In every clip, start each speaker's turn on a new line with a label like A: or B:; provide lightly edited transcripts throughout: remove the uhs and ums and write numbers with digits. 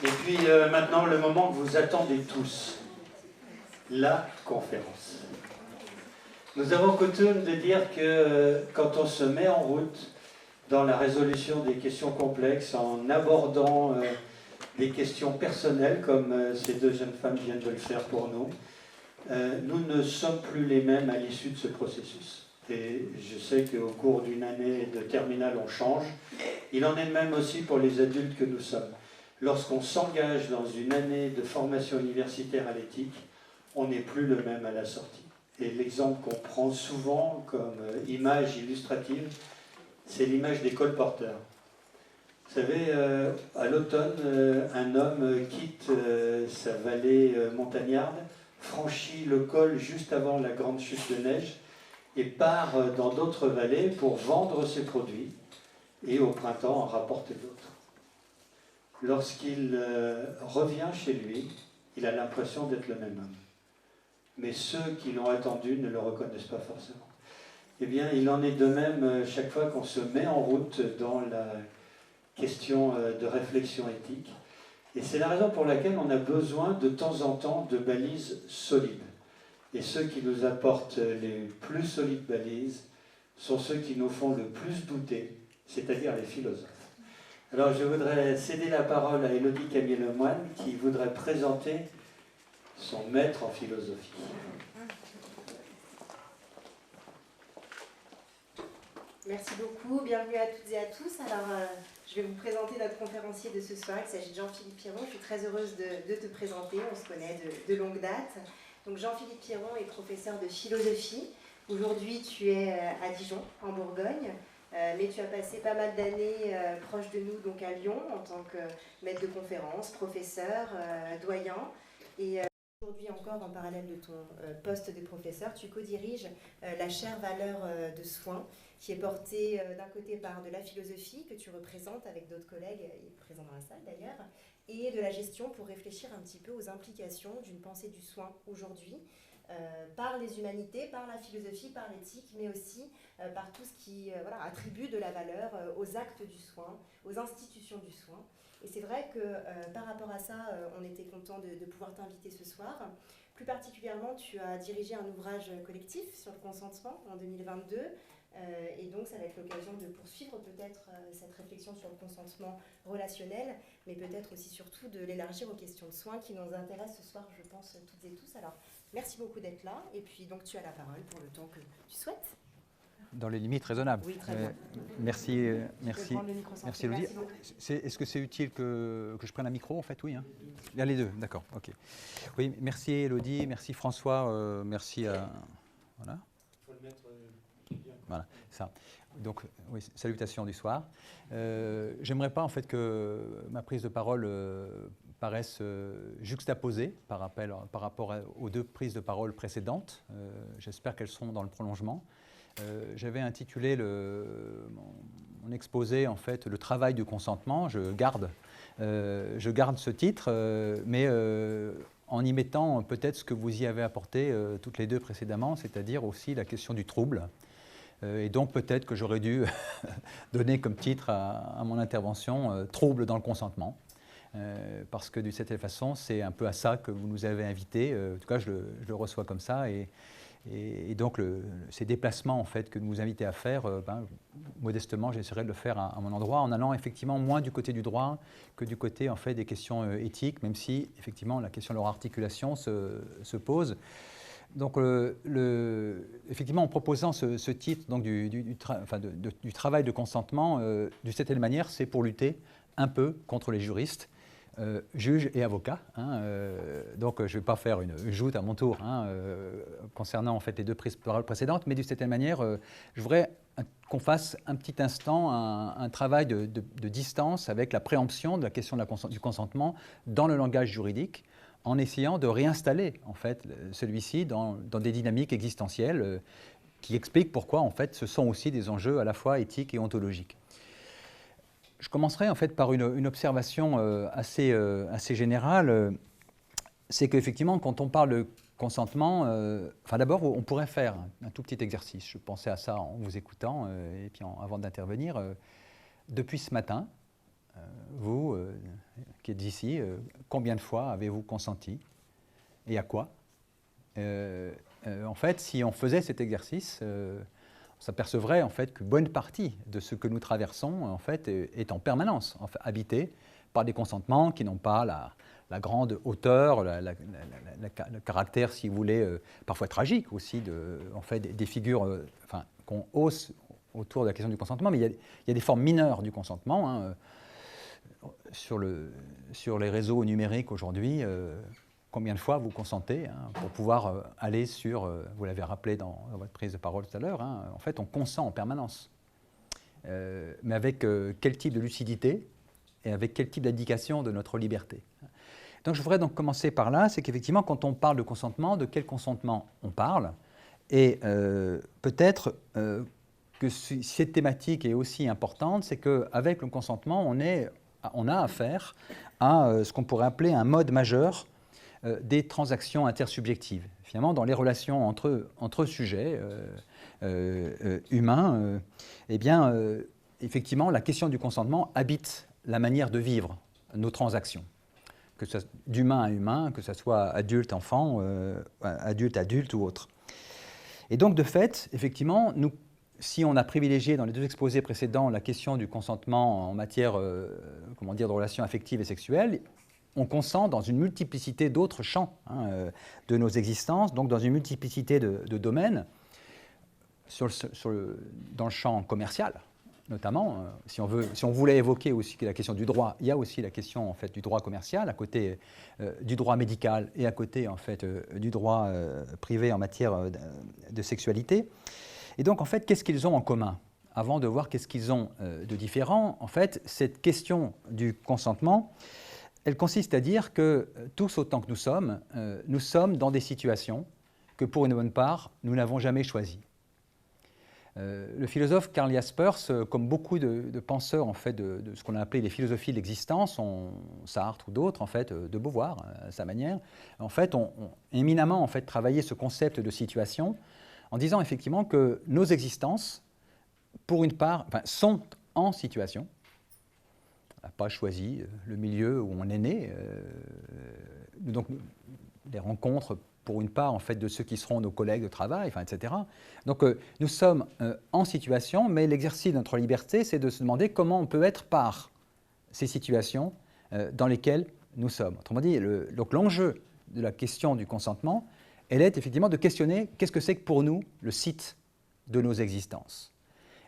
A: Et puis maintenant, le moment que vous attendez tous, la conférence. Nous avons coutume de dire que quand on se met en route dans la résolution des questions complexes, en abordant des questions personnelles, comme ces deux jeunes femmes viennent de le faire pour nous, nous ne sommes plus les mêmes à l'issue de ce processus. Et je sais qu'au cours d'une année de terminale, on change. Il en est de même aussi pour les adultes que nous sommes. Lorsqu'on s'engage dans une année de formation universitaire à l'éthique, on n'est plus le même à la sortie. Et l'exemple qu'on prend souvent comme image illustrative, c'est l'image des colporteurs. Vous savez, à l'automne, un homme quitte sa vallée montagnarde, franchit le col juste avant la grande chute de neige et part dans d'autres vallées pour vendre ses produits et au printemps en rapporter d'autres. Lorsqu'il revient chez lui, il a l'impression d'être le même homme. Mais ceux qui l'ont attendu ne le reconnaissent pas forcément. Eh bien, il en est de même chaque fois qu'on se met en route dans la question de réflexion éthique. Et c'est la raison pour laquelle on a besoin de temps en temps de balises solides. Et ceux qui nous apportent les plus solides balises sont ceux qui nous font le plus douter, c'est-à-dire les philosophes. Alors je voudrais céder la parole à Élodie Camier-Lemoine qui voudrait présenter son maître en philosophie.
B: Merci beaucoup, bienvenue à toutes et à tous. Alors, je vais vous présenter notre conférencier de ce soir, il s'agit de Jean-Philippe Piron. Je suis très heureuse de te présenter, on se connaît de longue date. Donc Jean-Philippe Piron est professeur de philosophie. Aujourd'hui, tu es à Dijon, en Bourgogne, mais tu as passé pas mal d'années proche de nous, donc à Lyon, en tant que maître de conférence, professeur, doyen. Et aujourd'hui encore, en parallèle de ton poste de professeur, tu co-diriges la chaire valeurs de soins, qui est portée d'un côté par de la philosophie, que tu représentes avec d'autres collègues, présents dans la salle d'ailleurs, et de la gestion pour réfléchir un petit peu aux implications d'une pensée du soin aujourd'hui, par les humanités, par la philosophie, par l'éthique, mais aussi par tout ce qui attribue de la valeur aux actes du soin, aux institutions du soin. Et c'est vrai que par rapport à ça, on était content de pouvoir t'inviter ce soir. Plus particulièrement, tu as dirigé un ouvrage collectif sur le consentement en 2022. Et donc, ça va être l'occasion de poursuivre peut-être cette réflexion sur le consentement relationnel, mais peut-être aussi surtout de l'élargir aux questions de soins qui nous intéressent ce soir, je pense, toutes et tous. Alors, merci beaucoup d'être là. Et puis, donc, tu as la parole pour le temps que tu souhaites.
C: Dans les limites raisonnables.
B: Oui, très bien.
C: Merci,
B: merci
C: Élodie. Est-ce que c'est utile que je prenne un micro, en fait? Oui. Hein. Il y a les deux, d'accord. Ok. Oui, merci Élodie, merci François, merci à... Voilà.
A: Il faut le mettre bien.
C: Voilà, ça. Donc, oui, salutations du soir. J'aimerais pas, en fait, que ma prise de parole paraisse juxtaposée par rapport aux deux prises de parole précédentes. J'espère qu'elles seront dans le prolongement. J'avais intitulé mon exposé, en fait, le travail du consentement. Je garde ce titre, mais en y mettant peut-être ce que vous y avez apporté toutes les deux précédemment, c'est-à-dire aussi la question du trouble. Et donc peut-être que j'aurais dû donner comme titre à mon intervention « Trouble dans le consentement ». Parce que de cette façon, c'est un peu à ça que vous nous avez invités. En tout cas, je le reçois comme ça. Et donc, ces déplacements en fait, que vous nous invitez à faire, modestement, j'essaierai de le faire à mon endroit, en allant effectivement moins du côté du droit que du côté en fait, des questions éthiques, même si effectivement la question de leur articulation se pose. Donc, effectivement, en proposant ce titre donc, du travail de consentement, d'une certaine manière, c'est pour lutter un peu contre les juristes, juges et avocats. Donc, je ne vais pas faire une joute à mon tour concernant en fait, les deux prises de parole précédentes, mais d'une certaine manière, je voudrais qu'on fasse un petit instant un travail de distance avec la préemption de la question du consentement dans le langage juridique, en essayant de réinstaller en fait, celui-ci dans des dynamiques existentielles qui expliquent pourquoi en fait, ce sont aussi des enjeux à la fois éthiques et ontologiques. Je commencerai en fait par une observation assez générale. C'est qu'effectivement, quand on parle de consentement, d'abord, on pourrait faire un tout petit exercice. Je pensais à ça en vous écoutant et puis avant d'intervenir. Depuis ce matin, vous qui êtes ici, combien de fois avez-vous consenti et à quoi? En fait, si on faisait cet exercice, on s'apercevrait en fait qu'une bonne partie de ce que nous traversons en fait, est en permanence habité par des consentements qui n'ont pas la grande hauteur, le caractère, si vous voulez, parfois tragique aussi, en fait, des figures qu'on hausse autour de la question du consentement, mais il y a des formes mineures du consentement. Hein. Sur les réseaux numériques aujourd'hui, combien de fois vous consentez pour pouvoir aller sur, vous l'avez rappelé dans votre prise de parole tout à l'heure, en fait on consent en permanence. Mais avec quel type de lucidité et avec quel type d'indication de notre liberté. Donc je voudrais donc commencer par là, c'est qu'effectivement quand on parle de consentement, de quel consentement on parle, et peut-être que cette thématique est aussi importante, c'est qu'avec le consentement, on a affaire à ce qu'on pourrait appeler un mode majeur des transactions intersubjectives. Finalement, dans les relations entre sujets humains, eh bien, effectivement, la question du consentement habite la manière de vivre nos transactions, que ce soit d'humain à humain, que ce soit adulte-enfant, adulte-adulte ou autre. Et donc, de fait, effectivement, si on a privilégié dans les deux exposés précédents la question du consentement en matière de relations affectives et sexuelles, on consent dans une multiplicité d'autres champs de nos existences, donc dans une multiplicité de domaines, dans le champ commercial notamment. Si on voulait évoquer aussi la question du droit, il y a aussi la question en fait, du droit commercial, à côté du droit médical et à côté en fait, du droit privé en matière de sexualité. Et donc, en fait, qu'est-ce qu'ils ont en commun? Avant de voir qu'est-ce qu'ils ont de différent, en fait, cette question du consentement, elle consiste à dire que tous autant que nous sommes dans des situations que, pour une bonne part, nous n'avons jamais choisies. Le philosophe Karl Jaspers, comme beaucoup de penseurs en fait, de ce qu'on a appelé les philosophies de l'existence, Sartre ou d'autres, en fait, de Beauvoir, à sa manière, en fait, ont éminemment en fait, travaillé ce concept de situation en disant effectivement que nos existences, pour une part, sont en situation. On n'a pas choisi le milieu où on est né. Donc, les rencontres, pour une part, en fait, de ceux qui seront nos collègues de travail, etc. Donc, nous sommes en situation, mais l'exercice de notre liberté, c'est de se demander comment on peut être par ces situations dans lesquelles nous sommes. Autrement dit, donc l'enjeu de la question du consentement, elle est effectivement de questionner qu'est-ce que c'est que pour nous le site de nos existences.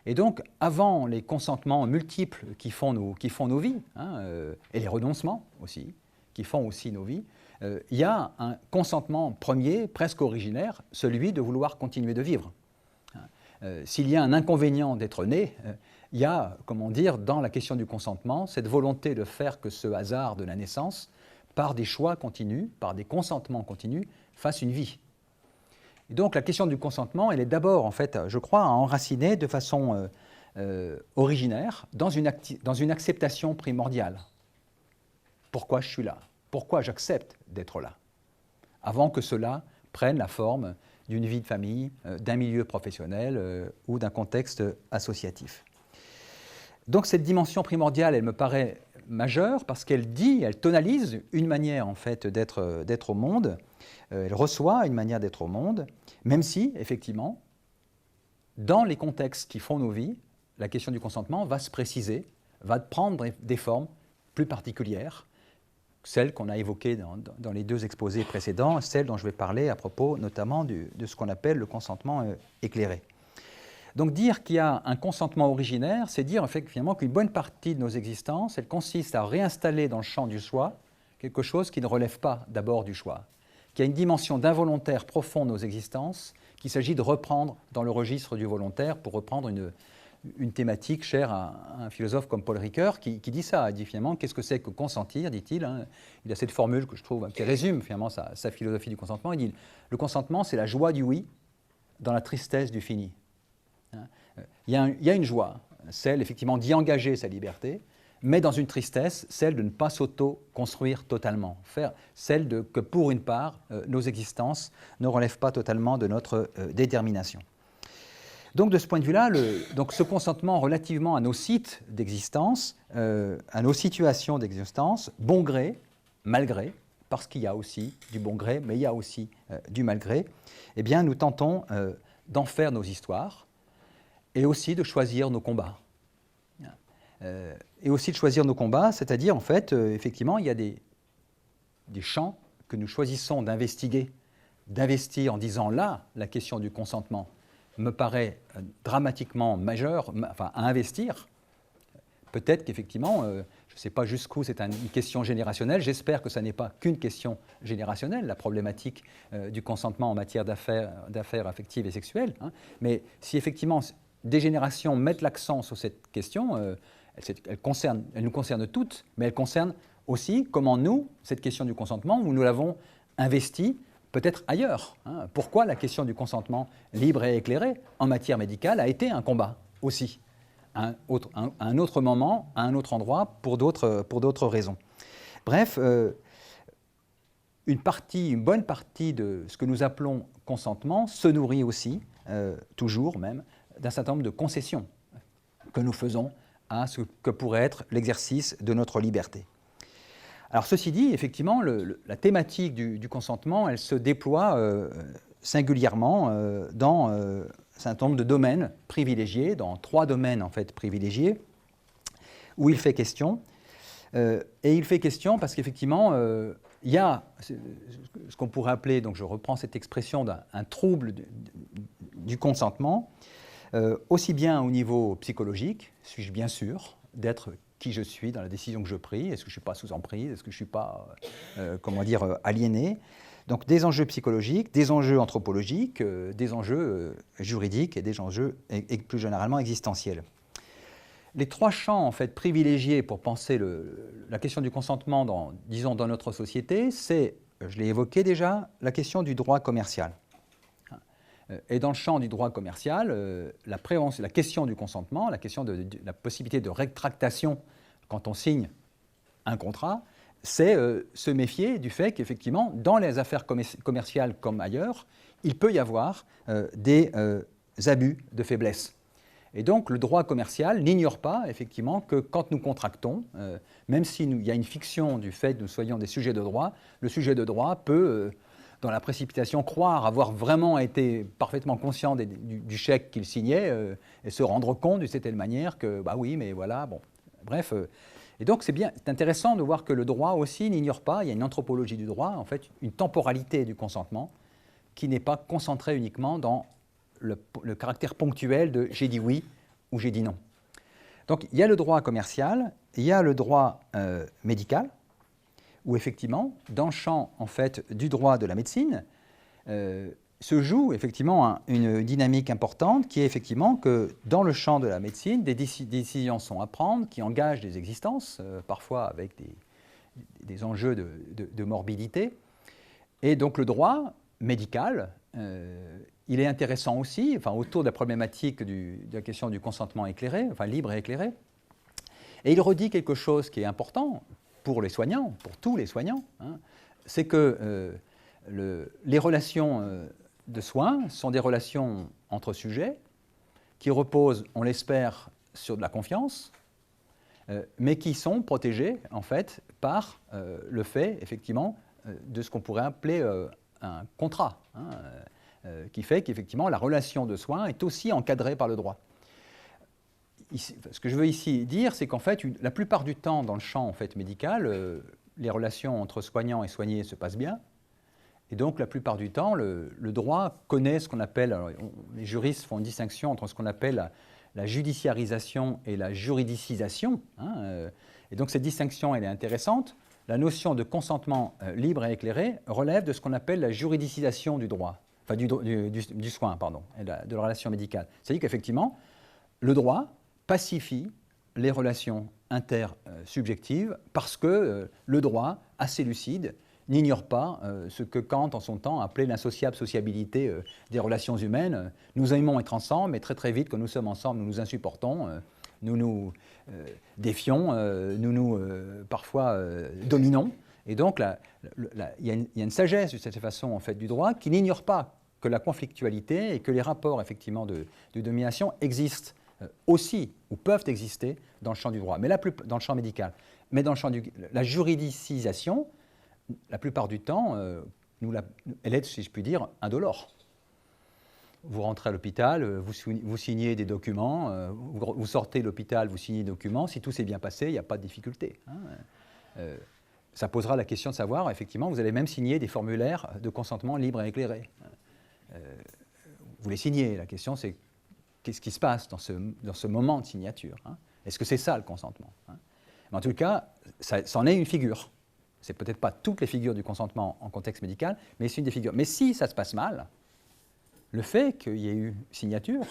C: Et donc, avant les consentements multiples qui font nos vies, et les renoncements aussi, qui font aussi nos vies, il y a un consentement premier, presque originaire, celui de vouloir continuer de vivre. S'il y a un inconvénient d'être né, il y a, comment dire, dans la question du consentement, cette volonté de faire que ce hasard de la naissance, par des choix continus, par des consentements continus, fasse une vie. Et donc la question du consentement, elle est d'abord, en fait, je crois, enracinée de façon originaire dans une acceptation primordiale. Pourquoi je suis là? Pourquoi j'accepte d'être là? Avant que cela prenne la forme d'une vie de famille, d'un milieu professionnel ou d'un contexte associatif. Donc cette dimension primordiale, elle me paraît majeure parce qu'elle tonalise une manière en fait d'être au monde, elle reçoit une manière d'être au monde, même si, effectivement, dans les contextes qui font nos vies, la question du consentement va se préciser, va prendre des formes plus particulières, celles qu'on a évoquées dans les deux exposés précédents, celles dont je vais parler à propos notamment de ce qu'on appelle le consentement éclairé. Donc dire qu'il y a un consentement originaire, c'est dire effectivement qu'une bonne partie de nos existences, elle consiste à réinstaller dans le champ du choix quelque chose qui ne relève pas d'abord du choix, qui a une dimension d'involontaire profond de nos existences, qu'il s'agit de reprendre dans le registre du volontaire, pour reprendre une thématique chère à un philosophe comme Paul Ricoeur, qui dit ça, il dit finalement, qu'est-ce que c'est que consentir, dit-il. Il a cette formule que je trouve, qui résume finalement sa philosophie du consentement. Il dit, le consentement, c'est la joie du oui dans la tristesse du fini. Il y a une joie, celle effectivement d'y engager sa liberté, mais dans une tristesse, celle de ne pas s'auto-construire totalement, celle que pour une part, nos existences ne relèvent pas totalement de notre détermination. Donc de ce point de vue-là, donc ce consentement relativement à nos sites d'existence, à nos situations d'existence, bon gré, mal gré, parce qu'il y a aussi du bon gré, mais il y a aussi du mal gré, eh bien nous tentons d'en faire nos histoires et aussi de choisir nos combats. Et aussi de choisir nos combats, c'est-à-dire en fait, effectivement, il y a des champs que nous choisissons d'investiguer, d'investir en disant là, la question du consentement me paraît dramatiquement majeure, enfin à investir. Peut-être qu'effectivement, je ne sais pas jusqu'où c'est une question générationnelle, j'espère que ça n'est pas qu'une question générationnelle, la problématique du consentement en matière d'affaires affectives et sexuelles, hein. Mais si effectivement des générations mettent l'accent sur cette question, elle nous concerne toutes, mais elle concerne aussi comment nous, cette question du consentement, où nous l'avons investie, peut-être ailleurs. Hein. Pourquoi la question du consentement libre et éclairé en matière médicale a été un combat aussi, à un autre moment, à un autre endroit, pour d'autres raisons. Bref, une bonne partie de ce que nous appelons consentement se nourrit aussi, toujours même, d'un certain nombre de concessions que nous faisons à ce que pourrait être l'exercice de notre liberté. Alors ceci dit, effectivement, la thématique du consentement, elle se déploie singulièrement dans un certain nombre de domaines privilégiés, dans 3 domaines en fait privilégiés, où il fait question. Et il fait question parce qu'effectivement, il y a ce qu'on pourrait appeler, donc je reprends cette expression, un trouble du consentement, aussi bien au niveau psychologique, suis-je bien sûr d'être qui je suis dans la décision que je prie, est-ce que je ne suis pas sous emprise, est-ce que je ne suis pas, aliéné. Donc des enjeux psychologiques, des enjeux anthropologiques, des enjeux juridiques et des enjeux et plus généralement existentiels. Les 3 champs en fait, privilégiés pour penser la question du consentement dans notre société, c'est, je l'ai évoqué déjà, la question du droit commercial. Et dans le champ du droit commercial, la question du consentement, la question de la possibilité de rétractation quand on signe un contrat, c'est se méfier du fait qu'effectivement, dans les affaires commerciales comme ailleurs, il peut y avoir des abus de faiblesse. Et donc le droit commercial n'ignore pas effectivement que quand nous contractons, même s'il y a une fiction du fait que nous soyons des sujets de droit, le sujet de droit peut... dans la précipitation, croire avoir vraiment été parfaitement conscient du chèque qu'il signait et se rendre compte d'une certaine manière que, bah oui, mais voilà, bon, bref. Et donc, c'est intéressant de voir que le droit aussi n'ignore pas, il y a une anthropologie du droit, en fait, une temporalité du consentement qui n'est pas concentrée uniquement dans le caractère ponctuel de « j'ai dit oui » ou « j'ai dit non ». Donc, il y a le droit commercial, il y a le droit médical, où effectivement, dans le champ en fait, du droit de la médecine, se joue effectivement une dynamique importante qui est effectivement que dans le champ de la médecine, des décisions sont à prendre qui engagent des existences, parfois avec des enjeux de morbidité. Et donc le droit médical, il est intéressant aussi, enfin, autour de la problématique de la question du consentement éclairé, enfin libre et éclairé. Et il redit quelque chose qui est important pour les soignants, pour tous les soignants, hein, c'est que les relations de soins sont des relations entre sujets qui reposent, on l'espère, sur de la confiance, mais qui sont protégées, en fait, par le fait, effectivement, de ce qu'on pourrait appeler un contrat, hein, qui fait qu'effectivement, la relation de soins est aussi encadrée par le droit. Ici, ce que je veux ici dire, c'est qu'en fait, la plupart du temps, dans le champ en fait, médical, les relations entre soignants et soignés se passent bien. Et donc, la plupart du temps, le droit connaît ce qu'on appelle, alors, les juristes font une distinction entre ce qu'on appelle la judiciarisation et la juridicisation. Hein, et donc, cette distinction, elle est intéressante. La notion de consentement libre et éclairé relève de ce qu'on appelle la juridicisation du droit, enfin du soin, pardon, et de la relation médicale. C'est-à-dire qu'effectivement, le droit pacifie les relations intersubjectives parce que le droit, assez lucide, n'ignore pas ce que Kant, en son temps, appelait l'insociable sociabilité des relations humaines. Nous aimons être ensemble, mais très très vite, quand nous sommes ensemble, nous nous insupportons, nous nous défions, nous nous parfois dominons. Et donc, il y a une sagesse de cette façon en fait, du droit qui n'ignore pas que la conflictualité et que les rapports effectivement de domination existent aussi, ou peuvent exister dans le champ du droit, mais dans le champ médical. Mais dans le champ de la juridicisation, la plupart du temps, elle est, si je puis dire, indolore. Vous rentrez à l'hôpital, vous signez des documents, vous sortez de l'hôpital, vous signez des documents. Si tout s'est bien passé, il n'y a pas de difficulté. Ça posera la question de savoir, effectivement, vous allez même signer des formulaires de consentement libre et éclairé. Vous les signez. La question, c'est qu'est-ce qui se passe dans ce moment de signature, hein? Est-ce que c'est ça le consentement, hein? Mais en tout cas, c'en est une figure. Ce n'est peut-être pas toutes les figures du consentement en contexte médical, mais c'est une des figures. Mais si ça se passe mal, le fait qu'il y ait eu signature,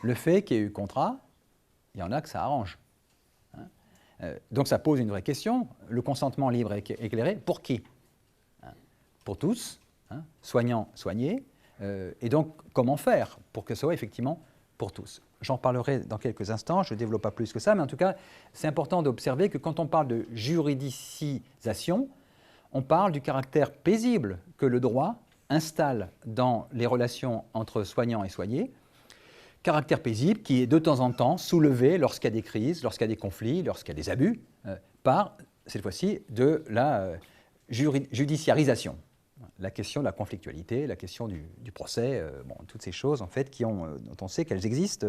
C: le fait qu'il y ait eu contrat, il y en a que ça arrange. Hein? Donc ça pose une vraie question. Le consentement libre et éclairé, pour qui? Hein? Pour tous, hein? Soignants, soignés. Et donc, comment faire pour que ce soit effectivement pour tous? J'en parlerai dans quelques instants, je ne développe pas plus que ça, mais en tout cas, c'est important d'observer que quand on parle de juridicisation, on parle du caractère paisible que le droit installe dans les relations entre soignants et soignés, caractère paisible qui est de temps en temps soulevé lorsqu'il y a des crises, lorsqu'il y a des conflits, lorsqu'il y a des abus, par, cette fois-ci, de la judiciarisation. La question de la conflictualité, la question du procès, toutes ces choses en fait dont on sait qu'elles existent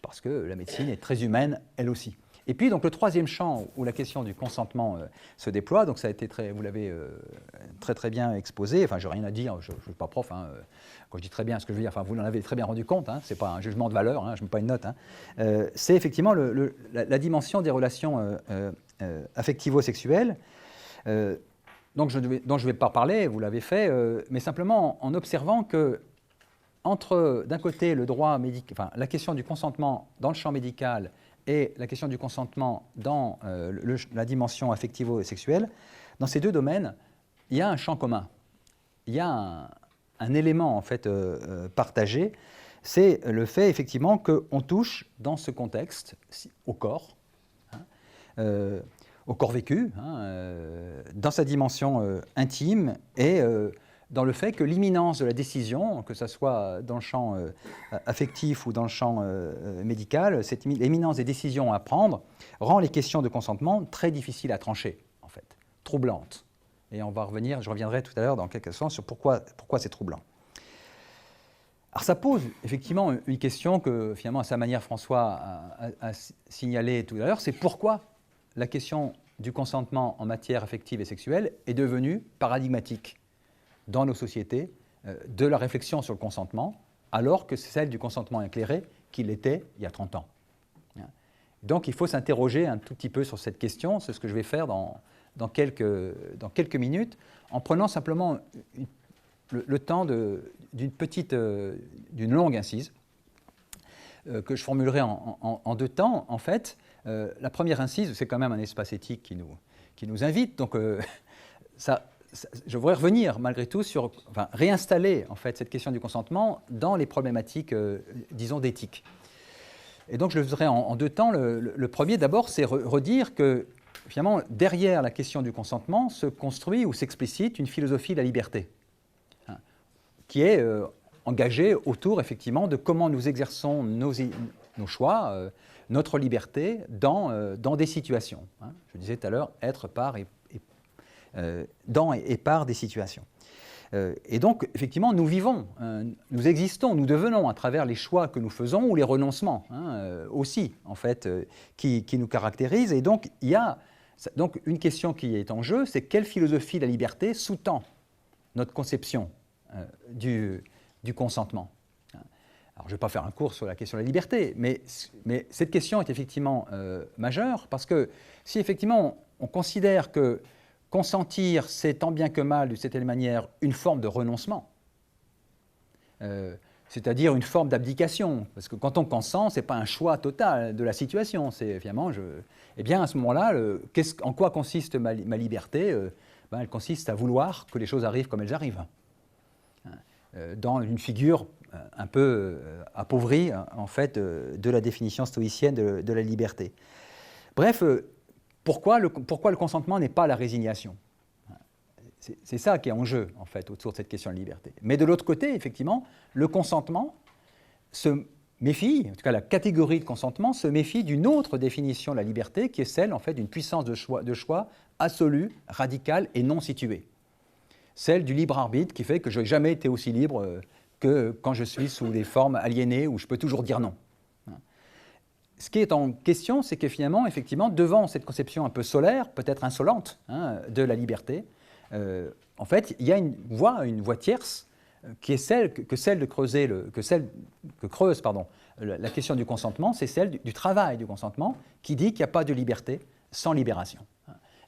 C: parce que la médecine est très humaine elle aussi. Et puis donc le troisième champ où la question du consentement se déploie, donc ça a été vous l'avez très bien exposé, enfin je n'ai rien à dire, je ne suis pas prof, hein, quand je dis très bien ce que je veux dire, enfin vous en avez très bien rendu compte, hein, ce n'est pas un jugement de valeur, hein, je ne mets pas une note, hein, c'est effectivement la dimension des relations affectivo-sexuelles. Dont je ne vais pas parler, vous l'avez fait, mais simplement en observant que entre, d'un côté, le droit médical, enfin, la question du consentement dans le champ médical et la question du consentement dans la dimension affectivo-sexuelle, dans ces deux domaines, il y a un champ commun. Il y a un élément en fait partagé, c'est le fait effectivement qu'on touche dans ce contexte au corps, hein, au corps vécu, hein, dans sa dimension intime et dans le fait que l'imminence de la décision, que ce soit dans le champ affectif ou dans le champ médical, l'imminence des décisions à prendre rend les questions de consentement très difficiles à trancher, en fait, troublantes. Et je reviendrai tout à l'heure dans quelques instants sur pourquoi c'est troublant. Alors ça pose effectivement une question que finalement à sa manière François a signalé tout à l'heure, c'est pourquoi la question du consentement en matière affective et sexuelle est devenue paradigmatique dans nos sociétés de la réflexion sur le consentement, alors que c'est celle du consentement éclairé qui l'était il y a 30 ans. Donc il faut s'interroger un tout petit peu sur cette question, c'est ce que je vais faire dans quelques minutes, en prenant simplement le temps d'une longue incise, que je formulerai en deux temps, en fait. La première incise, c'est quand même un espace éthique qui nous invite, donc je voudrais revenir malgré tout réinstaller en fait cette question du consentement dans les problématiques, disons, d'éthique. Et donc je le ferai en deux temps. Le premier, d'abord, c'est redire que finalement, derrière la question du consentement se construit ou s'explicite une philosophie de la liberté, hein, qui est engagée autour, effectivement, de comment nous exerçons nos choix, notre liberté dans des situations. Hein. Je disais tout à l'heure, être par dans et par des situations. Et donc, effectivement, nous vivons, nous existons, nous devenons à travers les choix que nous faisons ou les renoncements aussi, en fait, qui nous caractérisent. Et donc, il y a une question qui est en jeu, c'est quelle philosophie de la liberté sous-tend notre conception du consentement. Alors, je ne vais pas faire un cours sur la question de la liberté, mais cette question est effectivement majeure, parce que si effectivement on considère que consentir, c'est tant bien que mal, d'une certaine manière, une forme de renoncement, c'est-à-dire une forme d'abdication, parce que quand on consent, ce n'est pas un choix total de la situation, c'est finalement, eh bien à ce moment-là, en quoi consiste ma liberté? Elle consiste à vouloir que les choses arrivent comme elles arrivent, dans une figure un peu appauvrie, en fait, de la définition stoïcienne de la liberté. Bref, pourquoi le consentement n'est pas la résignation? c'est ça qui est en jeu, en fait, autour de cette question de liberté. Mais de l'autre côté, effectivement, le consentement se méfie, en tout cas la catégorie de consentement, se méfie d'une autre définition de la liberté, qui est celle, en fait, d'une puissance de choix absolue, radicale et non située. Celle du libre arbitre qui fait que je n'ai jamais été aussi libre que quand je suis sous des formes aliénées où je peux toujours dire non. Ce qui est en question, c'est que finalement, effectivement, devant cette conception un peu solaire, peut-être insolente, de la liberté, en fait, il y a une voie tierce qui est celle que creuse la question du consentement, c'est celle du travail du consentement, qui dit qu'il n'y a pas de liberté sans libération.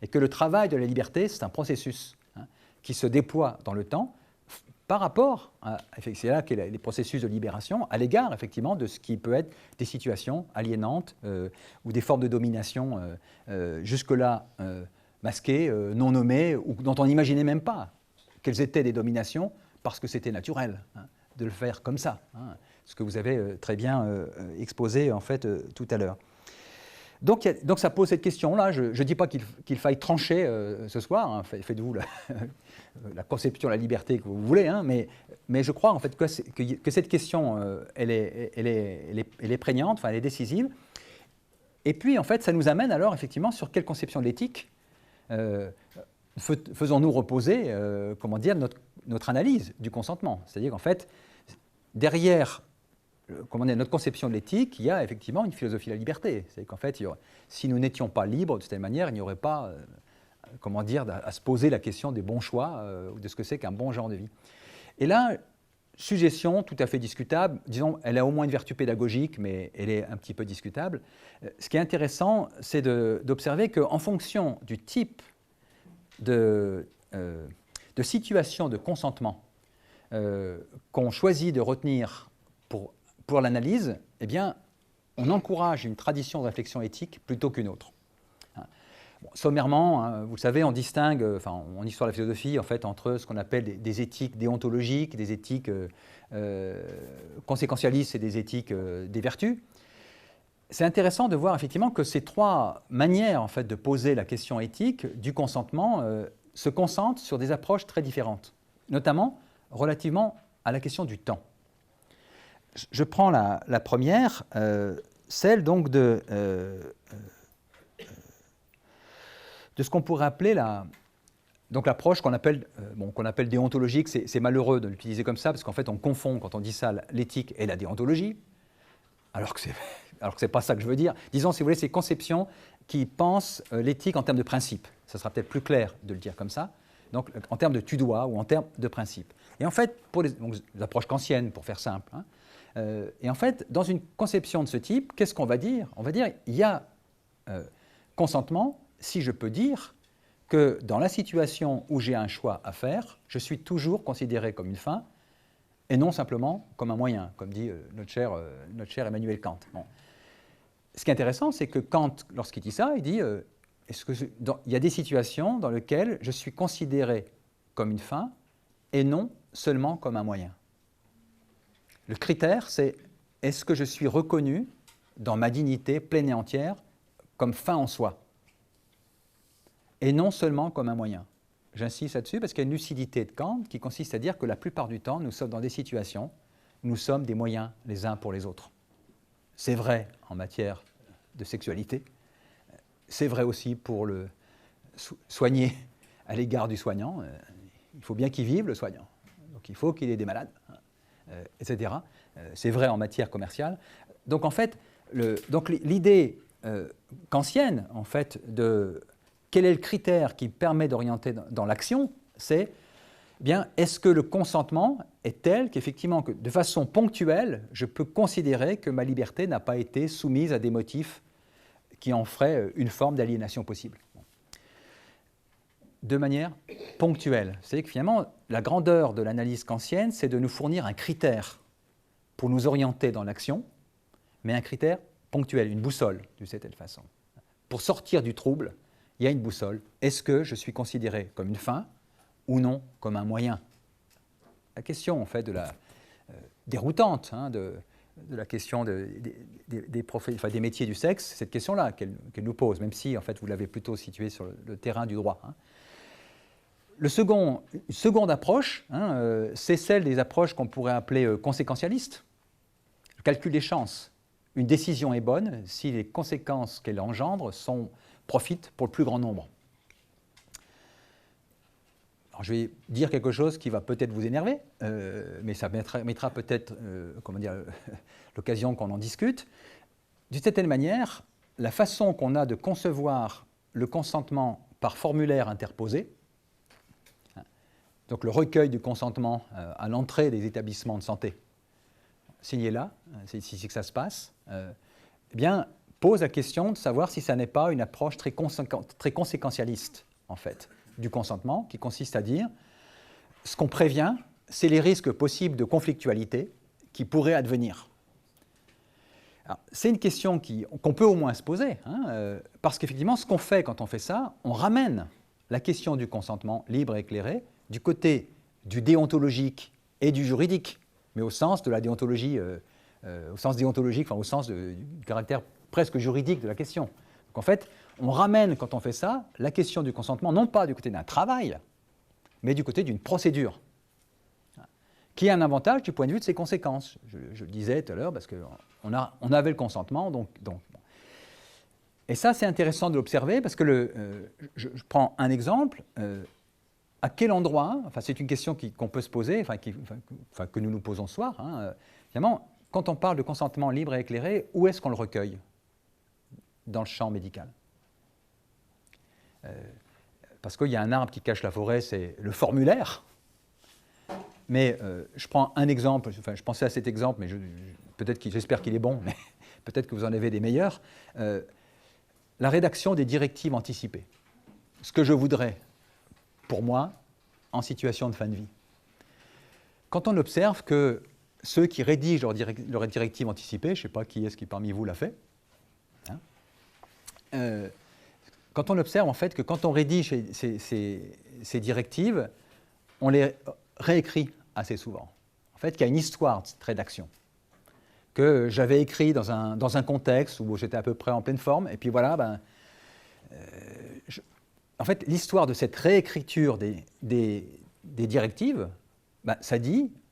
C: Et que le travail de la liberté, c'est un processus qui se déploie dans le temps par rapport, c'est là qu'est les processus de libération, à l'égard effectivement de ce qui peut être des situations aliénantes ou des formes de domination jusque-là masquées, non nommées, ou dont on n'imaginait même pas qu'elles étaient des dominations parce que c'était naturel de le faire comme ça, ce que vous avez très bien exposé en fait tout à l'heure. Donc ça pose cette question-là. Je ne dis pas qu'il faille trancher ce soir, faites-vous la conception de la liberté que vous voulez, mais je crois en fait que cette question, elle est prégnante, enfin, elle est décisive. Et puis en fait, ça nous amène alors effectivement sur quelle conception de l'éthique faisons-nous reposer notre analyse du consentement. C'est-à-dire qu'en fait, derrière notre conception de l'éthique, il y a effectivement une philosophie de la liberté. C'est qu'en fait, si nous n'étions pas libres de cette manière, il n'y aurait pas à se poser la question des bons choix, de ce que c'est qu'un bon genre de vie. Et là, suggestion tout à fait discutable, disons, elle a au moins une vertu pédagogique, mais elle est un petit peu discutable. Ce qui est intéressant, c'est d'observer qu'en fonction du type de situation de consentement qu'on choisit de retenir pour l'analyse, eh bien, on encourage une tradition de réflexion éthique plutôt qu'une autre. Bon, sommairement, vous le savez, on distingue, en histoire de la philosophie, en fait, entre ce qu'on appelle des éthiques déontologiques, des éthiques conséquentialistes et des éthiques des vertus. C'est intéressant de voir effectivement que ces trois manières en fait, de poser la question éthique du consentement se concentrent sur des approches très différentes, notamment relativement à la question du temps. Je prends la première, celle donc de ce qu'on pourrait appeler l'approche qu'on appelle déontologique. C'est malheureux de l'utiliser comme ça, parce qu'en fait on confond, quand on dit ça, l'éthique et la déontologie, alors que c'est pas ça que je veux dire. Disons, si vous voulez, ces conceptions qui pensent l'éthique en termes de principe. Ça sera peut-être plus clair de le dire comme ça. Donc en termes de tu dois ou en termes de principe. Et en fait, pour les approches kantiennes, pour faire simple, et en fait, dans une conception de ce type, qu'est-ce qu'on va dire ? On va dire il y a consentement si je peux dire que dans la situation où j'ai un choix à faire, je suis toujours considéré comme une fin et non simplement comme un moyen, comme dit notre cher Emmanuel Kant. Bon. Ce qui est intéressant, c'est que Kant, lorsqu'il dit ça, il dit il y a des situations dans lesquelles je suis considéré comme une fin et non seulement comme un moyen. Le critère, c'est est-ce que je suis reconnu dans ma dignité pleine et entière comme fin en soi et non seulement comme un moyen. J'insiste là-dessus parce qu'il y a une lucidité de Kant qui consiste à dire que la plupart du temps, nous sommes dans des situations où nous sommes des moyens les uns pour les autres. C'est vrai en matière de sexualité, c'est vrai aussi pour le soigner à l'égard du soignant. Il faut bien qu'il vive, le soignant. Donc il faut qu'il ait des malades, etc. C'est vrai en matière commerciale. Donc en fait, l'idée kantienne, en fait, de quel est le critère qui permet d'orienter dans l'action, c'est bien, est-ce que le consentement est tel qu'effectivement, que de façon ponctuelle, je peux considérer que ma liberté n'a pas été soumise à des motifs qui en feraient une forme d'aliénation possible. De manière ponctuelle. C'est-à-dire que finalement, la grandeur de l'analyse kantienne, c'est de nous fournir un critère pour nous orienter dans l'action, mais un critère ponctuel, une boussole, d'une certaine façon. Pour sortir du trouble, il y a une boussole. Est-ce que je suis considéré comme une fin ou non comme un moyen ? La question, en fait, déroutante de la question des métiers du sexe, c'est cette question-là qu'elle nous pose, même si, en fait, vous l'avez plutôt située sur le terrain du droit. Une seconde approche, c'est celle des approches qu'on pourrait appeler conséquentialistes. Le calcul des chances. Une décision est bonne si les conséquences qu'elle engendre profitent pour le plus grand nombre. Alors, je vais dire quelque chose qui va peut-être vous énerver, mais ça mettra peut-être l'occasion qu'on en discute. D'une certaine manière, la façon qu'on a de concevoir le consentement par formulaire interposé, donc le recueil du consentement à l'entrée des établissements de santé, signé là, c'est ici que ça se passe, eh bien, pose la question de savoir si ça n'est pas une approche très conséquentialiste, en fait, du consentement, qui consiste à dire, ce qu'on prévient, c'est les risques possibles de conflictualité qui pourraient advenir. C'est une question qu'on peut au moins se poser, parce qu'effectivement, ce qu'on fait quand on fait ça, on ramène la question du consentement libre et éclairé du côté du déontologique et du juridique, mais au sens de la déontologie, au sens du caractère presque juridique de la question. Donc en fait, on ramène, quand on fait ça, la question du consentement, non pas du côté d'un travail, mais du côté d'une procédure, qui a un avantage du point de vue de ses conséquences. Je le disais tout à l'heure, parce qu'on avait le consentement, donc. Et ça, c'est intéressant de l'observer, parce que je prends un exemple. À quel endroit, c'est une question qu'on peut se poser, que nous nous posons ce soir, finalement, quand on parle de consentement libre et éclairé, où est-ce qu'on le recueille dans le champ médical? Parce qu'il y a un arbre qui cache la forêt, c'est le formulaire. Mais je prends un exemple, je pensais à cet exemple, mais j'espère qu'il est bon, mais peut-être que vous en avez des meilleurs. La rédaction des directives anticipées. Ce que je voudrais, pour moi, en situation de fin de vie. Quand on observe que ceux qui rédigent leurs directives anticipées, je ne sais pas qui est-ce qui parmi vous l'a fait, quand on observe en fait que quand on rédige ces directives, on les réécrit assez souvent. En fait, qu'il y a une histoire de cette rédaction que j'avais écrit dans un contexte où j'étais à peu près en pleine forme, et puis voilà, en fait, l'histoire de cette réécriture des directives,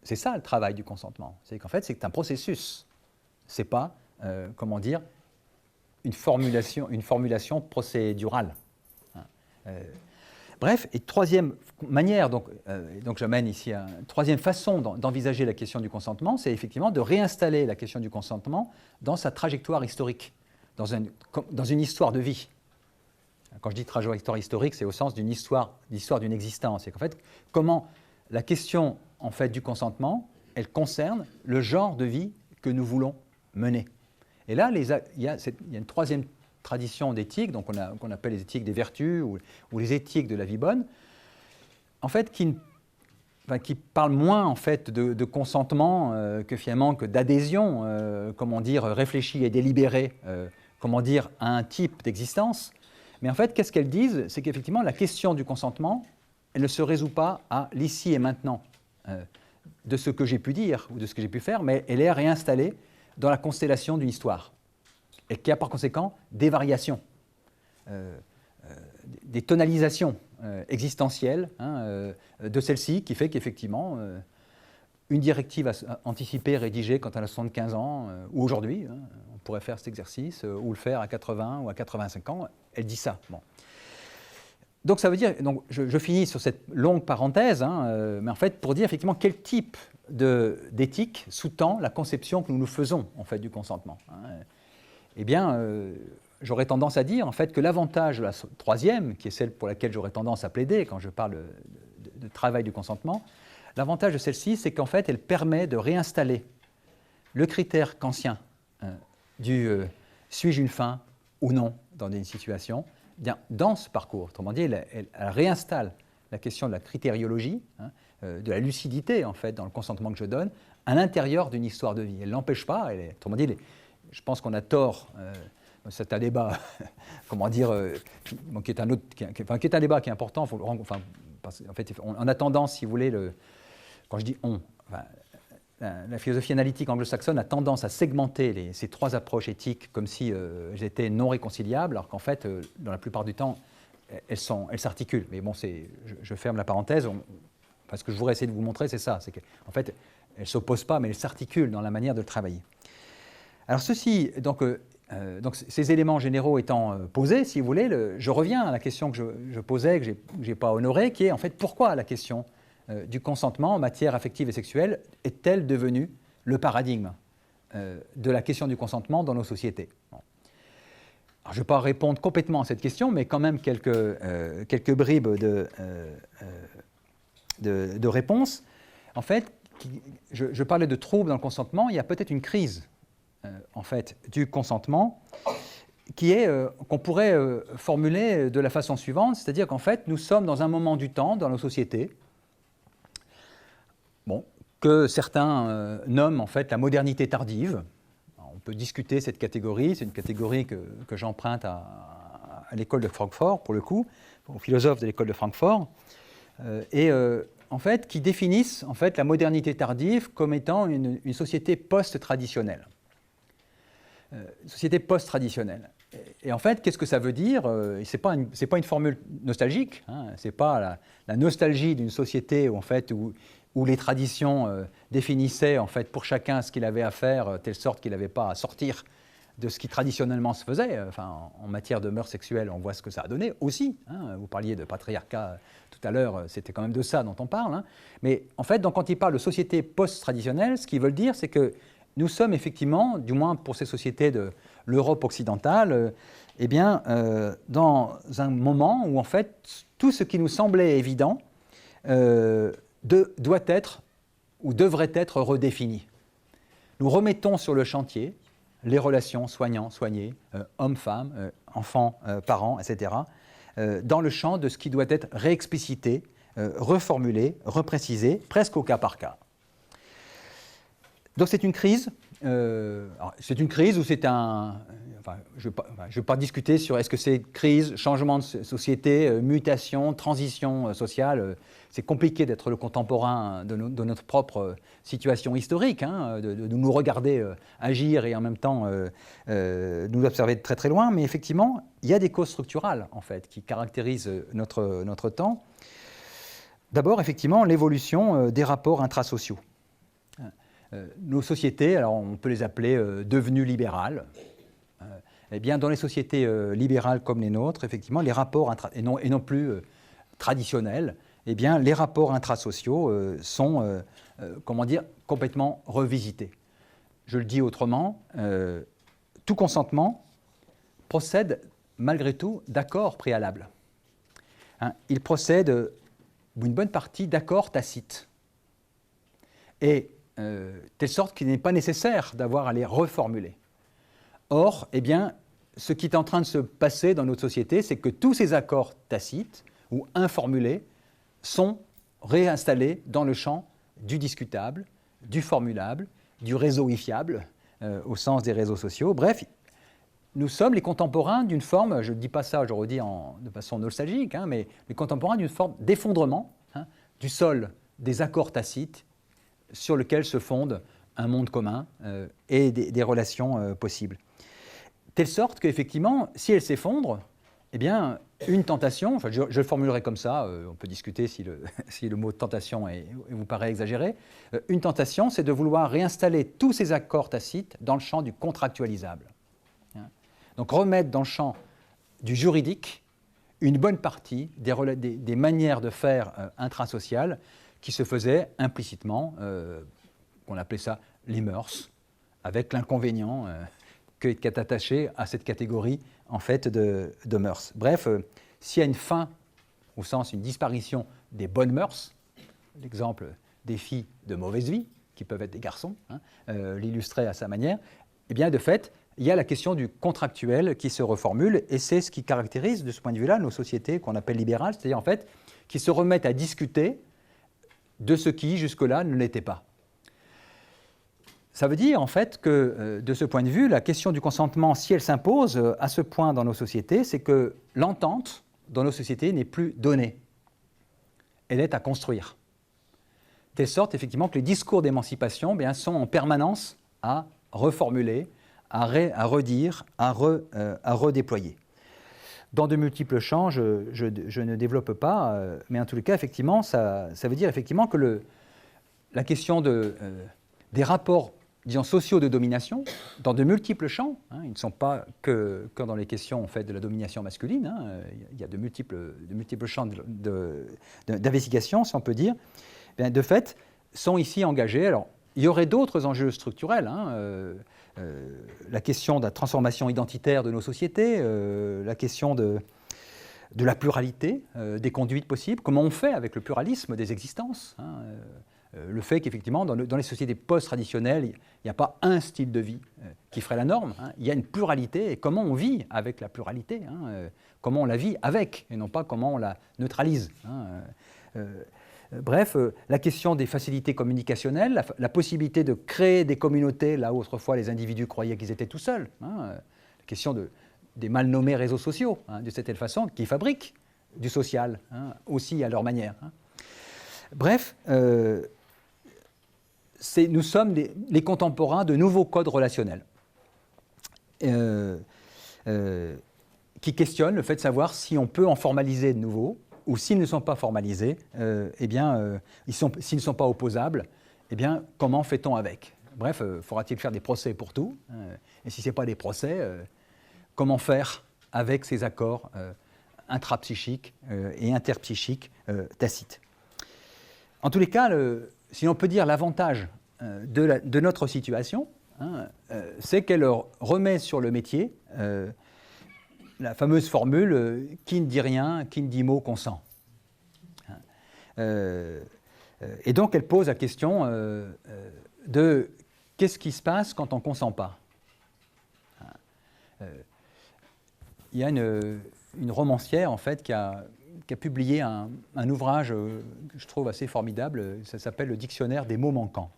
C: c'est ça le travail du consentement. C'est qu'en fait, c'est un processus. Ce n'est pas, une formulation procédurale. Bref, et troisième manière, donc j'amène ici une troisième façon d'envisager la question du consentement, c'est effectivement de réinstaller la question du consentement dans sa trajectoire historique, dans une histoire de vie. Quand je dis trajectoire historique, c'est au sens d'une histoire d'une existence. C'est qu'en fait, comment la question en fait, du consentement, elle concerne le genre de vie que nous voulons mener. Et là, il y a une troisième tradition d'éthique, donc qu'on appelle les éthiques des vertus ou les éthiques de la vie bonne, en fait, qui parlent moins en fait, de consentement que d'adhésion, réfléchie et délibérée, à un type d'existence. Mais en fait, qu'est-ce qu'elles disent? C'est qu'effectivement, la question du consentement, elle ne se résout pas à l'ici et maintenant de ce que j'ai pu dire ou de ce que j'ai pu faire, mais elle est réinstallée dans la constellation d'une histoire, et qui a par conséquent des variations, des tonalisations existentielles de celle-ci, qui fait qu'effectivement, une directive anticipée rédigée quand elle a 75 ans, ou aujourd'hui, on pourrait faire cet exercice, ou le faire à 80 ou à 85 ans, elle dit ça. Bon. Donc ça veut dire, je finis sur cette longue parenthèse, mais en fait pour dire effectivement quel type d'éthique sous-tend la conception que nous nous faisons en fait du consentement. Eh bien, j'aurais tendance à dire en fait que l'avantage de la troisième, qui est celle pour laquelle j'aurais tendance à plaider quand je parle de travail du consentement, l'avantage de celle-ci, c'est qu'en fait elle permet de réinstaller le critère kantien du suis-je une fin ou non dans une situation. Bien, dans ce parcours, autrement dit, elle réinstalle la question de la critériologie, de la lucidité, en fait, dans le consentement que je donne, à l'intérieur d'une histoire de vie. Elle ne l'empêche pas, autrement dit, je pense qu'on a tort, c'est un débat, qui est un débat qui est important, en fait, on a tendance, si vous voulez, quand je dis on, la philosophie analytique anglo-saxonne a tendance à segmenter ces trois approches éthiques comme si elles étaient non réconciliables, alors qu'en fait, dans la plupart du temps, elles s'articulent. Mais bon, je ferme la parenthèse. Ce que je voudrais essayer de vous montrer, c'est ça. C'est qu'en fait, elles ne s'opposent pas, mais elles s'articulent dans la manière de travailler. Alors ceci, donc ces éléments généraux étant posés, si vous voulez, je reviens à la question que je posais, que je n'ai pas honorée, qui est en fait pourquoi la question du consentement en matière affective et sexuelle est-elle devenue le paradigme de la question du consentement dans nos sociétés. Bon. Alors, je ne vais pas répondre complètement à cette question, mais quand même quelques bribes de réponses. En fait, je parlais de troubles dans le consentement, il y a peut-être une crise en fait, du consentement qui est qu'on pourrait formuler de la façon suivante, c'est-à-dire qu'en fait, nous sommes dans un moment du temps dans nos sociétés que certains nomment en fait la modernité tardive. Alors, on peut discuter cette catégorie, c'est une catégorie que j'emprunte à l'école de Francfort, pour le coup, aux philosophes de l'école de Francfort, en fait, qui définissent en fait, la modernité tardive comme étant une société post-traditionnelle. Société post-traditionnelle. Et en fait, qu'est-ce que ça veut dire? Ce n'est pas une formule nostalgique, hein, ce n'est pas la nostalgie d'une société en fait, où les traditions définissaient en fait, pour chacun ce qu'il avait à faire, telle sorte qu'il n'avait pas à sortir de ce qui traditionnellement se faisait. Enfin, en matière de mœurs sexuelles, on voit ce que ça a donné aussi. Hein. Vous parliez de patriarcat tout à l'heure, c'était quand même de ça dont on parle. Hein. Mais en fait, donc, quand il parle de société post-traditionnelle, ce qu'ils veulent dire, c'est que nous sommes effectivement, du moins pour ces sociétés de l'Europe occidentale, dans un moment où en fait tout ce qui nous semblait évident doit être ou devrait être redéfini. Nous remettons sur le chantier les relations soignants-soignés, hommes-femmes, enfants, parents, etc., dans le champ de ce qui doit être réexplicité, reformulé, reprécisé, presque au cas par cas. Donc c'est une crise. C'est une crise ou c'est un... je ne vais pas discuter sur est-ce que c'est crise, changement de société, mutation, transition sociale. C'est compliqué d'être le contemporain de notre propre situation historique, hein, de nous regarder agir et en même temps nous observer de très très loin. Mais effectivement, il y a des causes structurales en fait, qui caractérisent notre temps. D'abord, effectivement, l'évolution des rapports intrasociaux. Nos sociétés, alors on peut les appeler devenues libérales. Eh bien, dans les sociétés libérales comme les nôtres, effectivement, les rapports et non plus traditionnels, eh bien, les rapports intrasociaux sont, complètement revisités. Je le dis autrement, tout consentement procède malgré tout d'accords préalables. Hein, il procède une bonne partie d'accords tacites. Et telle sorte qu'il n'est pas nécessaire d'avoir à les reformuler. Or, eh bien, ce qui est en train de se passer dans notre société, c'est que tous ces accords tacites ou informulés sont réinstallés dans le champ du discutable, du formulable, du réseauifiable, au sens des réseaux sociaux. Bref, nous sommes les contemporains d'une forme, je ne dis pas ça, je redis de façon nostalgique, hein, mais les contemporains d'une forme d'effondrement du sol des accords tacites sur lequel se fonde un monde commun et des relations possibles. Telle sorte qu'effectivement, si elle s'effondre, eh bien, une tentation, enfin, je le formulerai comme ça, on peut discuter si le mot tentation vous paraît exagéré, une tentation, c'est de vouloir réinstaller tous ces accords tacites dans le champ du contractualisable. Donc remettre dans le champ du juridique une bonne partie des manières de faire intrasociales qui se faisaient implicitement, on appelait ça les mœurs, avec l'inconvénient qui est attaché à cette catégorie en fait, de mœurs. Bref, s'il y a une fin, au sens une disparition des bonnes mœurs, l'exemple des filles de mauvaise vie, qui peuvent être des garçons, l'illustrer à sa manière, eh bien de fait, il y a la question du contractuel qui se reformule, et c'est ce qui caractérise de ce point de vue-là nos sociétés qu'on appelle libérales, c'est-à-dire en fait qui se remettent à discuter de ce qui, jusque-là, ne l'était pas. Ça veut dire, en fait, que, de ce point de vue, la question du consentement, si elle s'impose à ce point dans nos sociétés, c'est que l'entente dans nos sociétés n'est plus donnée. Elle est à construire. De telle sorte, effectivement, que les discours d'émancipation sont en permanence à reformuler, à redire, à redéployer. dans de multiples champs, je ne développe pas, mais en tous les cas, effectivement, ça veut dire effectivement que la question des rapports, disons, sociaux de domination, dans de multiples champs, hein, ils ne sont pas que dans les questions en fait, de la domination masculine, hein, il y a de multiples champs d'investigation, si on peut dire, bien, de fait, sont ici engagés. Alors, il y aurait d'autres enjeux structurels, hein, la question de la transformation identitaire de nos sociétés, la question de la pluralité des conduites possibles, comment on fait avec le pluralisme des existences, hein, le fait qu'effectivement, dans les sociétés post-traditionnelles, il n'y a pas un style de vie qui ferait la norme, hein, il y a une pluralité, et comment on vit avec la pluralité, hein, comment on la vit avec, et non pas comment on la neutralise. Hein, bref, la question des facilités communicationnelles, la possibilité de créer des communautés là où autrefois les individus croyaient qu'ils étaient tout seuls, hein, la question des mal nommés réseaux sociaux, hein, de cette façon, qui fabriquent du social, hein, aussi à leur manière. Hein. Bref, nous sommes les contemporains de nouveaux codes relationnels qui questionnent le fait de savoir si on peut en formaliser de nouveaux, ou s'ils ne sont pas formalisés, s'ils ne sont pas opposables, eh bien, comment fait-on avec? Bref, faudra-t-il faire des procès pour tout? Et si ce n'est pas des procès, comment faire avec ces accords intrapsychiques et interpsychiques tacites? En tous les cas, si on peut dire l'avantage de notre situation, hein, c'est qu'elle remet sur le métier la fameuse formule « qui ne dit rien, qui ne dit mot consent ». Et donc elle pose la question de qu'est-ce qui se passe quand on ne consent pas. Il y a une romancière en fait qui a publié un ouvrage que je trouve assez formidable, ça s'appelle « Le dictionnaire des mots manquants ».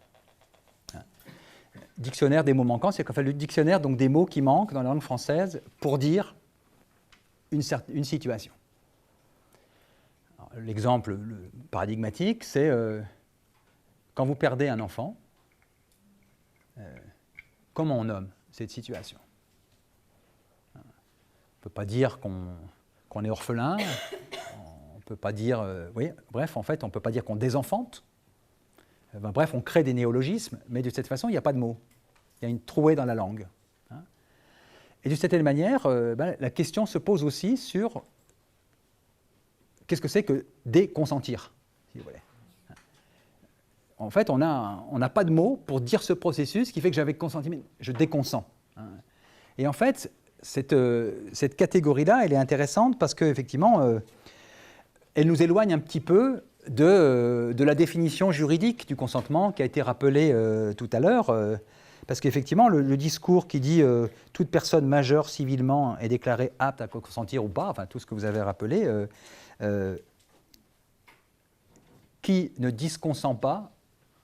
C: Dictionnaire des mots manquants, c'est qu'en fait le dictionnaire donc, des mots qui manquent dans la langue française pour dire une situation. L'exemple paradigmatique, c'est quand vous perdez un enfant, comment on nomme cette situation? On ne peut pas dire qu'on est orphelin, on ne peut pas dire... oui, bref, en fait, on ne peut pas dire qu'on désenfante. Bref, on crée des néologismes, mais de cette façon, il n'y a pas de mots. Il y a une trouée dans la langue. Hein. Et de cette manière, la question se pose aussi sur qu'est-ce que c'est que déconsentir, si vous voulez. En fait, on n'a pas de mots pour dire ce processus qui fait que j'avais consenti, mais je déconsens. Hein. Et en fait, cette catégorie-là, elle est intéressante parce qu'effectivement, elle nous éloigne un petit peu de la définition juridique du consentement qui a été rappelée tout à l'heure, parce qu'effectivement, le discours qui dit « toute personne majeure civilement est déclarée apte à consentir ou pas », enfin tout ce que vous avez rappelé, qui ne disconsent pas,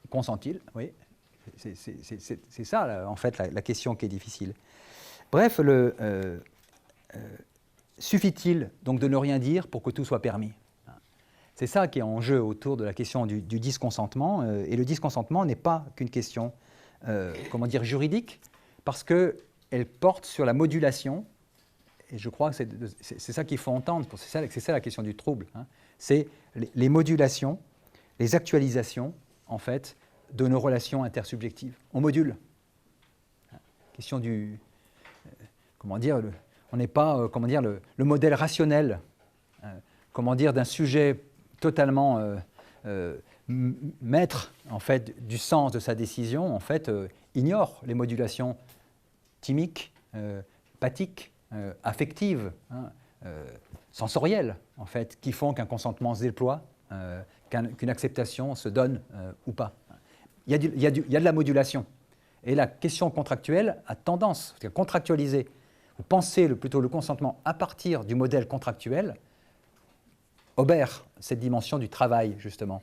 C: consent-il? Oui, c'est ça, là, en fait, la question qui est difficile. Bref, suffit-il donc de ne rien dire pour que tout soit permis? C'est ça qui est en jeu autour de la question du disconsentement, et le disconsentement n'est pas qu'une question, comment dire, juridique, parce qu'elle porte sur la modulation, et je crois que c'est ça qu'il faut entendre, c'est ça la question du trouble, hein. C'est les modulations, les actualisations, en fait, de nos relations intersubjectives. On module. Question du... comment dire, on n'est pas, comment dire, le modèle rationnel, comment dire, d'un sujet totalement maître, en fait, du sens de sa décision, en fait, ignore les modulations thymiques, pathiques, affectives, hein, sensorielles, en fait, qui font qu'un consentement se déploie, qu'une acceptation se donne ou pas. Il y a de la modulation. Et la question contractuelle a tendance à contractualiser, ou penser plutôt le consentement à partir du modèle contractuel, obère cette dimension du travail, justement,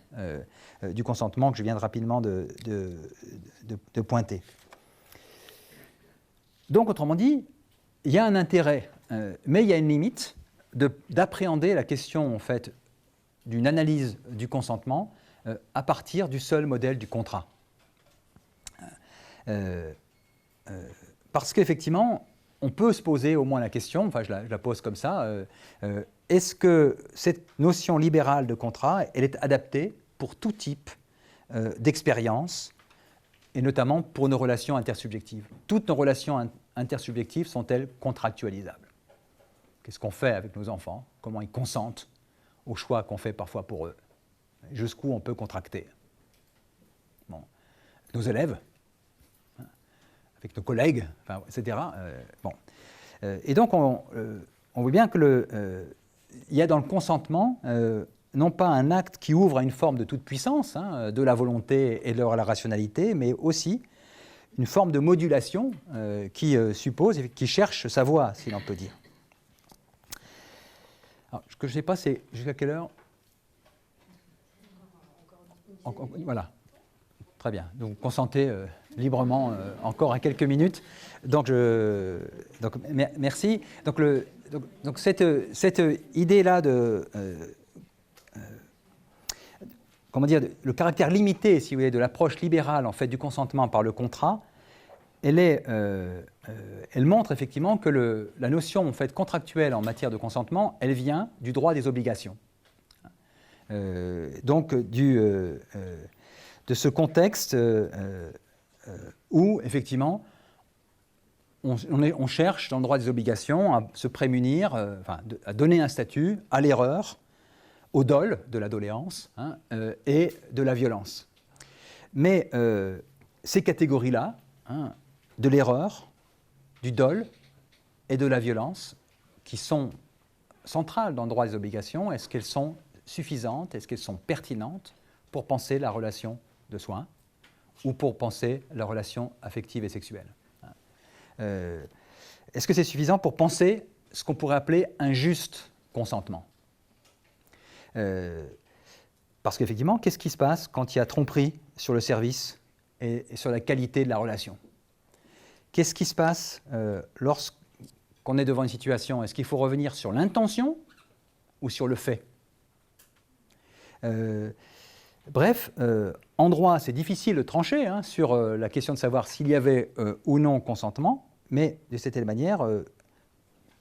C: du consentement que je viens rapidement de pointer. Donc, autrement dit, il y a un intérêt, mais il y a une limite d'appréhender la question, en fait, d'une analyse du consentement à partir du seul modèle du contrat. Parce qu'effectivement, on peut se poser au moins la question, enfin je la pose comme ça, est-ce que cette notion libérale de contrat, elle est adaptée pour tout type d'expérience, et notamment pour nos relations intersubjectives? Toutes nos relations intersubjectives sont-elles contractualisables? Qu'est-ce qu'on fait avec nos enfants? Comment ils consentent aux choix qu'on fait parfois pour eux? Jusqu'où on peut contracter? Bon. Nos élèves, avec nos collègues, enfin, etc. Bon. Et donc, on voit bien que il y a dans le consentement non pas un acte qui ouvre à une forme de toute puissance, de la volonté et de la rationalité, mais aussi une forme de modulation qui suppose, qui cherche sa voie, si l'on peut dire. Alors, ce que je ne sais pas, c'est jusqu'à quelle heure? Voilà. Très bien. Donc, consentez librement encore à quelques minutes. Donc, merci. Donc cette idée-là de comment dire, le caractère limité, si vous voulez, de l'approche libérale en fait du consentement par le contrat, elle montre effectivement que la notion en fait contractuelle en matière de consentement, elle vient du droit des obligations. Donc de ce contexte où effectivement on cherche dans le droit des obligations à se prémunir, à donner un statut à l'erreur, au dol de la doléance et de la violence. Mais ces catégories-là, de l'erreur, du dol et de la violence, qui sont centrales dans le droit des obligations, est-ce qu'elles sont suffisantes, est-ce qu'elles sont pertinentes pour penser la relation de soins ou pour penser la relation affective et sexuelle? Est-ce que c'est suffisant pour penser ce qu'on pourrait appeler un juste consentement? Parce qu'effectivement, qu'est-ce qui se passe quand il y a tromperie sur le service et sur la qualité de la relation? Qu'est-ce qui se passe lorsqu'on est devant une situation? Est-ce qu'il faut revenir sur l'intention ou sur le fait? Bref, en droit, c'est difficile de trancher sur la question de savoir s'il y avait ou non consentement, mais de cette manière,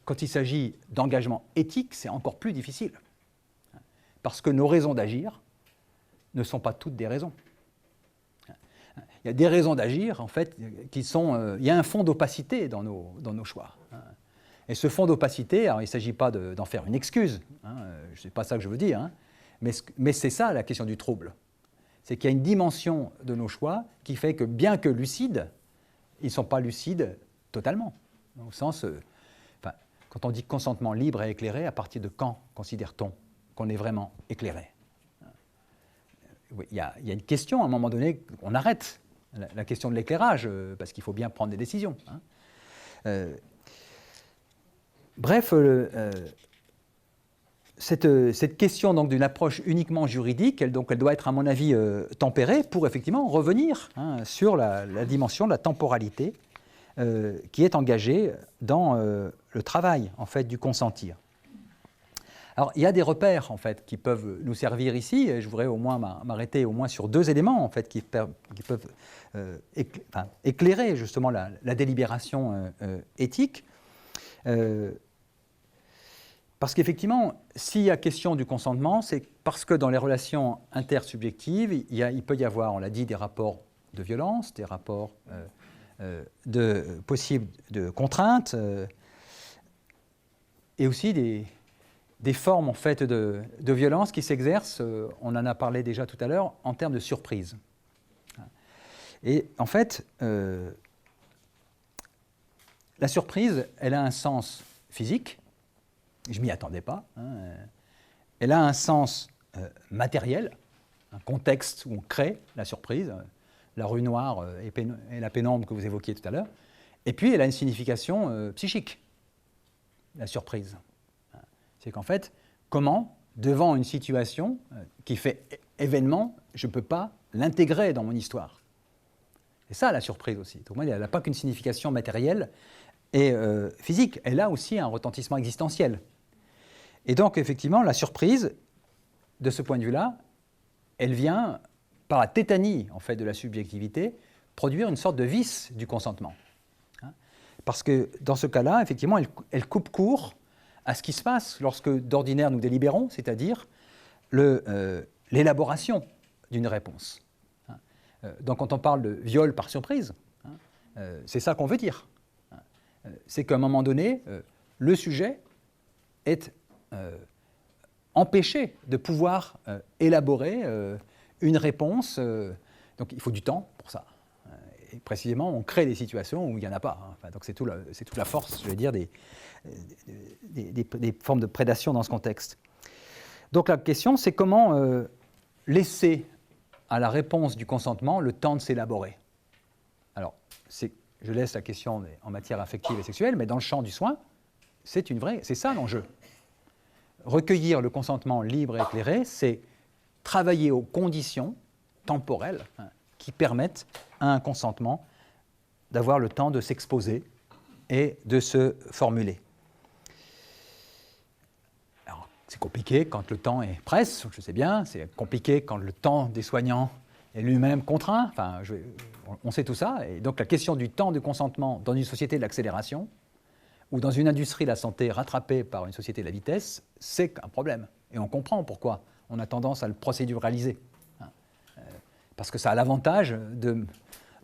C: quand il s'agit d'engagement éthique, c'est encore plus difficile. Parce que nos raisons d'agir ne sont pas toutes des raisons. Il y a des raisons d'agir, en fait, qui sont... il y a un fond d'opacité dans nos choix. Et ce fond d'opacité, alors il ne s'agit pas d'en faire une excuse, ce n'est pas ça que je veux dire, mais c'est ça la question du trouble. C'est qu'il y a une dimension de nos choix qui fait que, bien que lucides, ils ne sont pas lucides totalement. Au sens, quand on dit consentement libre et éclairé, à partir de quand considère-t-on qu'on est vraiment éclairé? Il y a une question, à un moment donné, on arrête la question de l'éclairage, parce qu'il faut bien prendre des décisions. Bref, cette question donc, d'une approche uniquement juridique, elle doit être, à mon avis, tempérée pour effectivement revenir sur la dimension de la temporalité qui est engagée dans le travail en fait, du consentir. Alors, il y a des repères en fait, qui peuvent nous servir ici, et je voudrais au moins m'arrêter au moins sur deux éléments en fait, qui peuvent éclairer justement la délibération éthique. Parce qu'effectivement, s'il y a question du consentement, c'est parce que dans les relations intersubjectives, il peut y avoir, on l'a dit, des rapports de violence, des rapports possibles de contraintes, et aussi des formes en fait, de violence qui s'exercent, on en a parlé déjà tout à l'heure, en termes de surprise. Et en fait, la surprise, elle a un sens physique. Je ne m'y attendais pas. Elle a un sens matériel, un contexte où on crée la surprise, la rue noire et la pénombre que vous évoquiez tout à l'heure. Et puis, elle a une signification psychique, la surprise. C'est qu'en fait, comment, devant une situation qui fait événement, je ne peux pas l'intégrer dans mon histoire? C'est ça la surprise aussi. Donc, elle n'a pas qu'une signification matérielle et physique, elle a aussi un retentissement existentiel. Et donc, effectivement, la surprise, de ce point de vue-là, elle vient, par la tétanie en fait, de la subjectivité, produire une sorte de vice du consentement. Parce que dans ce cas-là, effectivement, elle coupe court à ce qui se passe lorsque d'ordinaire nous délibérons, c'est-à-dire l'élaboration d'une réponse. Donc quand on parle de viol par surprise, c'est ça qu'on veut dire. C'est qu'à un moment donné, le sujet est empêché de pouvoir élaborer une réponse. Donc il faut du temps pour ça. Et précisément, on crée des situations où il n'y en a pas. Enfin, donc c'est toute la force, je vais dire, des formes de prédation dans ce contexte. Donc la question, c'est comment laisser à la réponse du consentement le temps de s'élaborer. Alors, je laisse la question en matière affective et sexuelle, mais dans le champ du soin, c'est ça l'enjeu. Recueillir le consentement libre et éclairé, c'est travailler aux conditions temporelles qui permettent à un consentement d'avoir le temps de s'exposer et de se formuler. Alors, c'est compliqué quand le temps est presse, je sais bien, c'est compliqué quand le temps des soignants est lui-même contraint, enfin, on sait tout ça, et donc la question du temps de consentement dans une société de l'accélération ou dans une industrie de la santé rattrapée par une société de la vitesse, c'est un problème. Et on comprend pourquoi on a tendance à le procéduraliser. Parce que ça a l'avantage de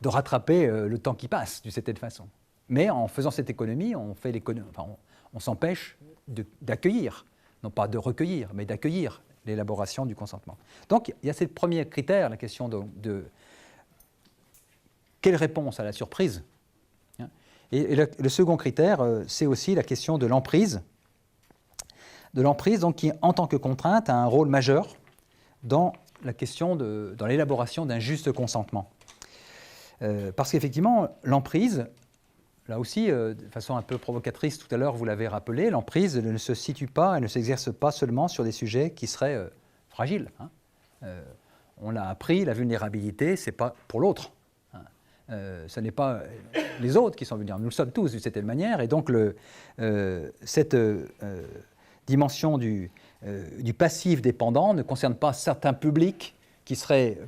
C: rattraper le temps qui passe d'une certaine façon. Mais en faisant cette économie, on s'empêche d'accueillir, non pas de recueillir, mais d'accueillir l'élaboration du consentement. Donc il y a ce premier critère, la question de quelle réponse à la surprise. Et le second critère, c'est aussi la question de l'emprise. De l'emprise, donc, qui, en tant que contrainte, a un rôle majeur dans la question dans l'élaboration d'un juste consentement. Parce qu'effectivement, l'emprise, là aussi, de façon un peu provocatrice, tout à l'heure, vous l'avez rappelé, l'emprise ne se situe pas, elle ne s'exerce pas seulement sur des sujets qui seraient fragiles. On l'a appris, la vulnérabilité, ce n'est pas pour l'autre. Ce n'est pas les autres qui sont vulnérables, nous le sommes tous d'une certaine manière, et donc cette dimension du passif dépendant ne concerne pas certains publics qui seraient,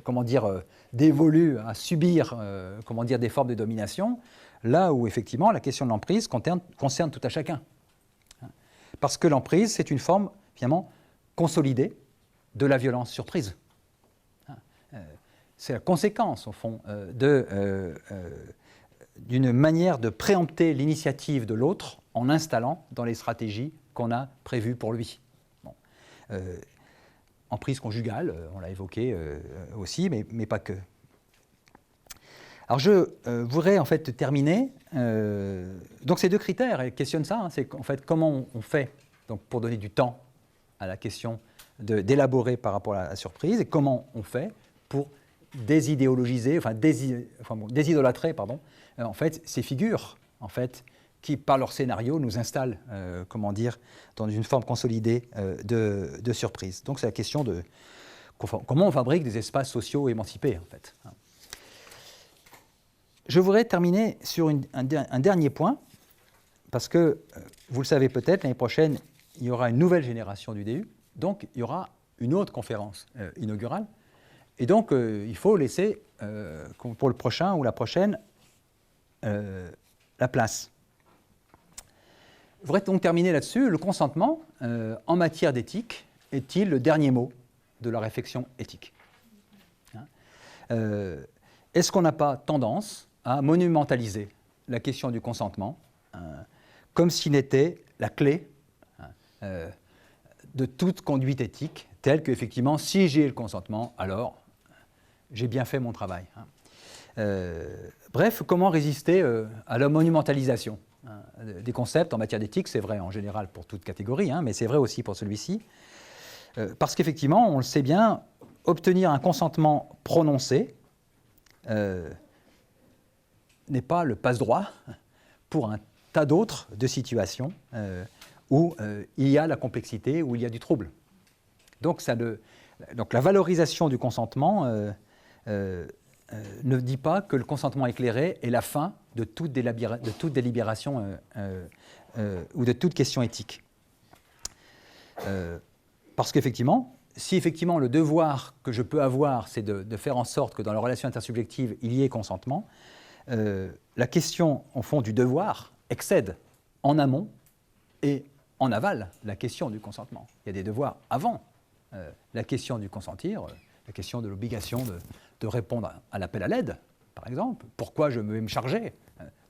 C: dévolus à subir, des formes de domination, là où effectivement la question de l'emprise concerne tout à chacun. Parce que l'emprise, c'est une forme finalement consolidée de la violence surprise. C'est la conséquence, au fond, d'une manière de préempter l'initiative de l'autre en l'installant dans les stratégies qu'on a prévues pour lui. Bon. Emprise conjugale, on l'a évoqué aussi, mais pas que. Alors je voudrais en fait terminer. Donc ces deux critères, ils questionnent ça, c'est en fait comment on fait donc, pour donner du temps à la question d'élaborer par rapport à la surprise, et comment on fait pour désidéologiser, désidolâtrer, en fait, ces figures, en fait, qui, par leur scénario, nous installent, dans une forme consolidée de surprise. Donc, c'est la question de comment on fabrique des espaces sociaux émancipés, en fait. Je voudrais terminer sur un dernier point, parce que, vous le savez peut-être, l'année prochaine, il y aura une nouvelle génération d'UDU, donc il y aura une autre conférence inaugurale. Et donc, il faut laisser, pour le prochain ou la prochaine, la place. Je voudrais donc terminer là-dessus. Le consentement, en matière d'éthique, est-il le dernier mot de la réflexion éthique ? Est-ce qu'on n'a pas tendance à monumentaliser la question du consentement comme s'il était la clé de toute conduite éthique, telle qu'effectivement, si j'ai le consentement, alors j'ai bien fait mon travail. Bref, comment résister à la monumentalisation des concepts en matière d'éthique? C'est vrai en général pour toute catégorie, mais c'est vrai aussi pour celui-ci. Parce qu'effectivement, on le sait bien, obtenir un consentement prononcé n'est pas le passe-droit pour un tas d'autres de situations où il y a la complexité, où il y a du trouble. Donc la valorisation du consentement ne dit pas que le consentement éclairé est la fin de toute délibération ou de toute question éthique. Parce qu'effectivement, si effectivement le devoir que je peux avoir, c'est de faire en sorte que dans la relation intersubjective, il y ait consentement, la question, au fond, du devoir excède en amont et en aval la question du consentement. Il y a des devoirs avant la question du consentir, la question de l'obligation de répondre à l'appel à l'aide, par exemple. Pourquoi je vais me charger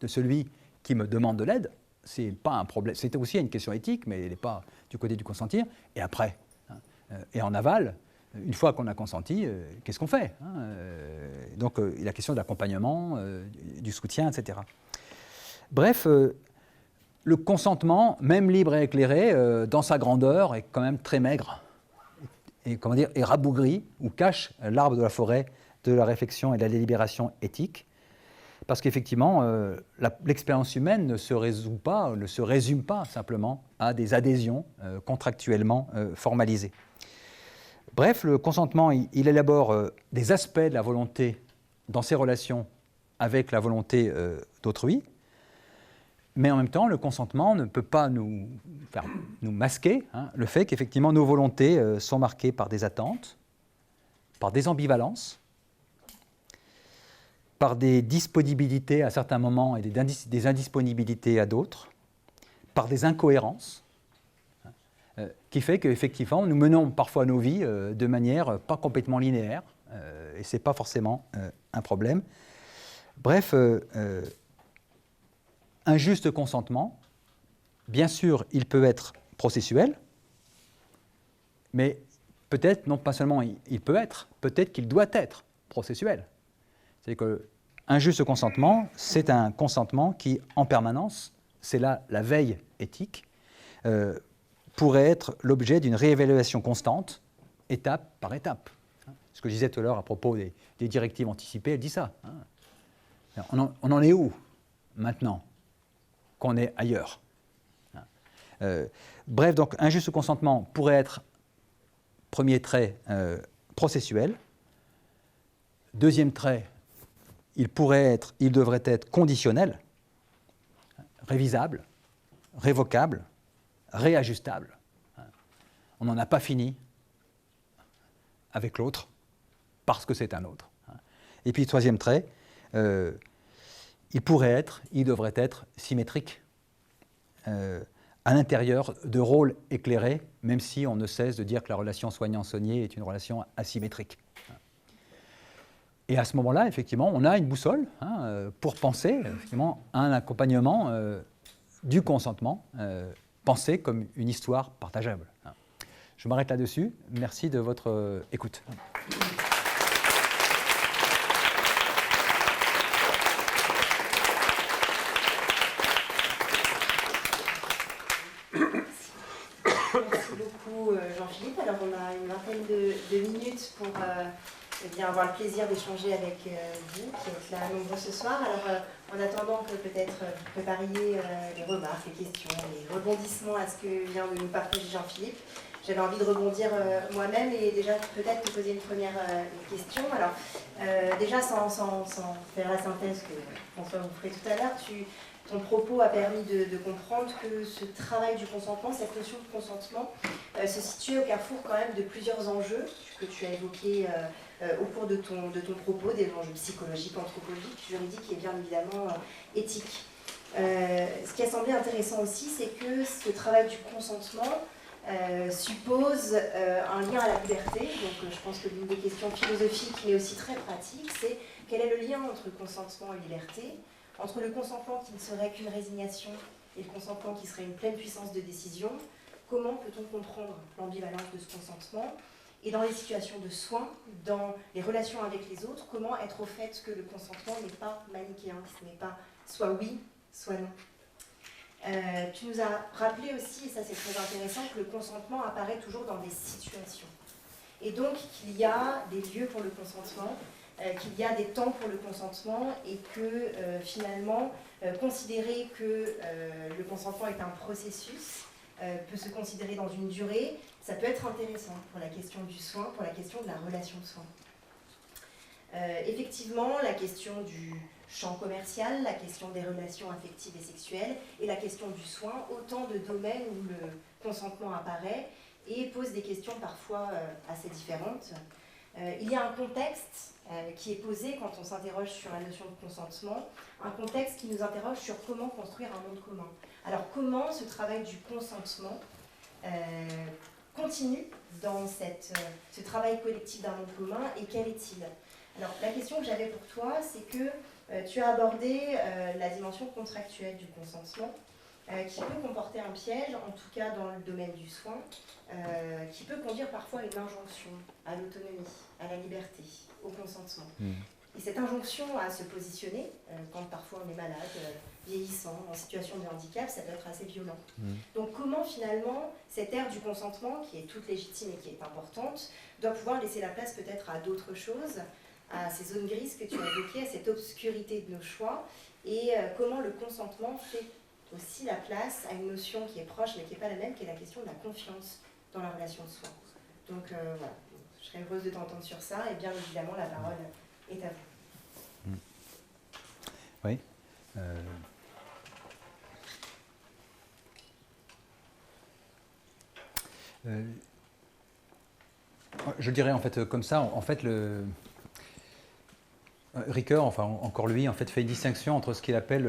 C: de celui qui me demande de l'aide? C'est pas un problème. C'est aussi une question éthique, mais elle n'est pas du côté du consentir. Et après, et en aval, une fois qu'on a consenti, qu'est-ce qu'on fait? Donc, la question de l'accompagnement, du soutien, etc. Bref, le consentement, même libre et éclairé, dans sa grandeur, est quand même très maigre et, est rabougri ou cache l'arbre de la forêt de la réflexion et de la délibération éthique. Parce qu'effectivement, l'expérience humaine ne se résume pas simplement à des adhésions contractuellement formalisées. Bref, le consentement, il élabore des aspects de la volonté dans ses relations avec la volonté d'autrui, mais en même temps, le consentement ne peut pas nous masquer le fait qu'effectivement nos volontés sont marquées par des attentes, par des ambivalences, par des disponibilités à certains moments et des indisponibilités à d'autres, par des incohérences, qui fait qu'effectivement, nous menons parfois nos vies de manière pas complètement linéaire, et ce n'est pas forcément un problème. Bref, un juste consentement, bien sûr, il peut être processuel, mais peut-être, non pas seulement il peut être, peut-être qu'il doit être processuel. C'est qu'un juste consentement, c'est un consentement qui, en permanence, c'est là la veille éthique, pourrait être l'objet d'une réévaluation constante, étape par étape. Ce que je disais tout à l'heure à propos des directives anticipées, elle dit ça. On en est où, maintenant, qu'on est ailleurs? Bref, donc, un juste consentement pourrait être, premier trait, processuel. Deuxième trait, il devrait être conditionnel, révisable, révocable, réajustable. On n'en a pas fini avec l'autre parce que c'est un autre. Et puis, troisième trait, il devrait être symétrique à l'intérieur de rôles éclairés, même si on ne cesse de dire que la relation soignant-soigné est une relation asymétrique. Et à ce moment-là, effectivement, on a une boussole pour penser effectivement, à un accompagnement du consentement, pensé comme une histoire partageable. Je m'arrête là-dessus. Merci de votre écoute.
B: Merci beaucoup Jean-Philippe. Alors on a une vingtaine de minutes pour avoir le plaisir d'échanger avec vous qui êtes là nombreux ce soir. Alors en attendant que peut-être vous prépariez les remarques, les questions, les rebondissements à ce que vient de nous partager Jean-Philippe, j'avais envie de rebondir moi-même et déjà peut-être te poser une première question. Alors déjà sans faire la synthèse que François vous ferait tout à l'heure, ton propos a permis de comprendre que ce travail du consentement, cette notion de consentement, se situe au carrefour quand même de plusieurs enjeux que tu as évoqués au cours de ton propos, des enjeux psychologiques, anthropologiques, juridiques et bien évidemment éthiques. Ce qui a semblé intéressant aussi, c'est que ce travail du consentement suppose un lien à la liberté. Donc je pense que l'une des questions philosophiques, mais aussi très pratiques, c'est quel est le lien entre consentement et liberté, entre le consentement qui ne serait qu'une résignation et le consentement qui serait une pleine puissance de décision. Comment peut-on comprendre l'ambivalence de ce consentement? Et dans les situations de soins, dans les relations avec les autres, comment être au fait que le consentement n'est pas manichéen, que ce n'est pas soit oui, soit non. Tu nous as rappelé aussi, et ça c'est très intéressant, que le consentement apparaît toujours dans des situations. Et donc qu'il y a des lieux pour le consentement, qu'il y a des temps pour le consentement et que finalement, considérer que le consentement est un processus peut se considérer dans une durée, ça peut être intéressant pour la question du soin, pour la question de la relation de soin. Effectivement, la question du champ commercial, la question des relations affectives et sexuelles et la question du soin, autant de domaines où le consentement apparaît et pose des questions parfois assez différentes. Il y a un contexte qui est posé quand on s'interroge sur la notion de consentement, un contexte qui nous interroge sur comment construire un monde commun. Alors comment ce travail du consentement continue dans ce travail collectif d'un monde commun, et quel est-il? Alors la question que j'avais pour toi, c'est que tu as abordé la dimension contractuelle du consentement, qui peut comporter un piège, en tout cas dans le domaine du soin, qui peut conduire parfois à une injonction à l'autonomie, à la liberté, au consentement. Et cette injonction à se positionner, quand parfois on est malade, vieillissant, en situation de handicap, ça peut être assez violent. Donc comment finalement cette ère du consentement, qui est toute légitime et qui est importante, doit pouvoir laisser la place peut-être à d'autres choses, à ces zones grises que tu as évoquées, à cette obscurité de nos choix, et comment le consentement fait aussi la place à une notion qui est proche mais qui n'est pas la même, qui est la question de la confiance dans la relation de soi. Donc voilà, je serais heureuse de t'entendre sur ça, et bien évidemment la parole est à vous.
C: Oui. Je dirais en fait comme ça, en fait Ricoeur, enfin encore lui, en fait fait une distinction entre ce qu'il appelle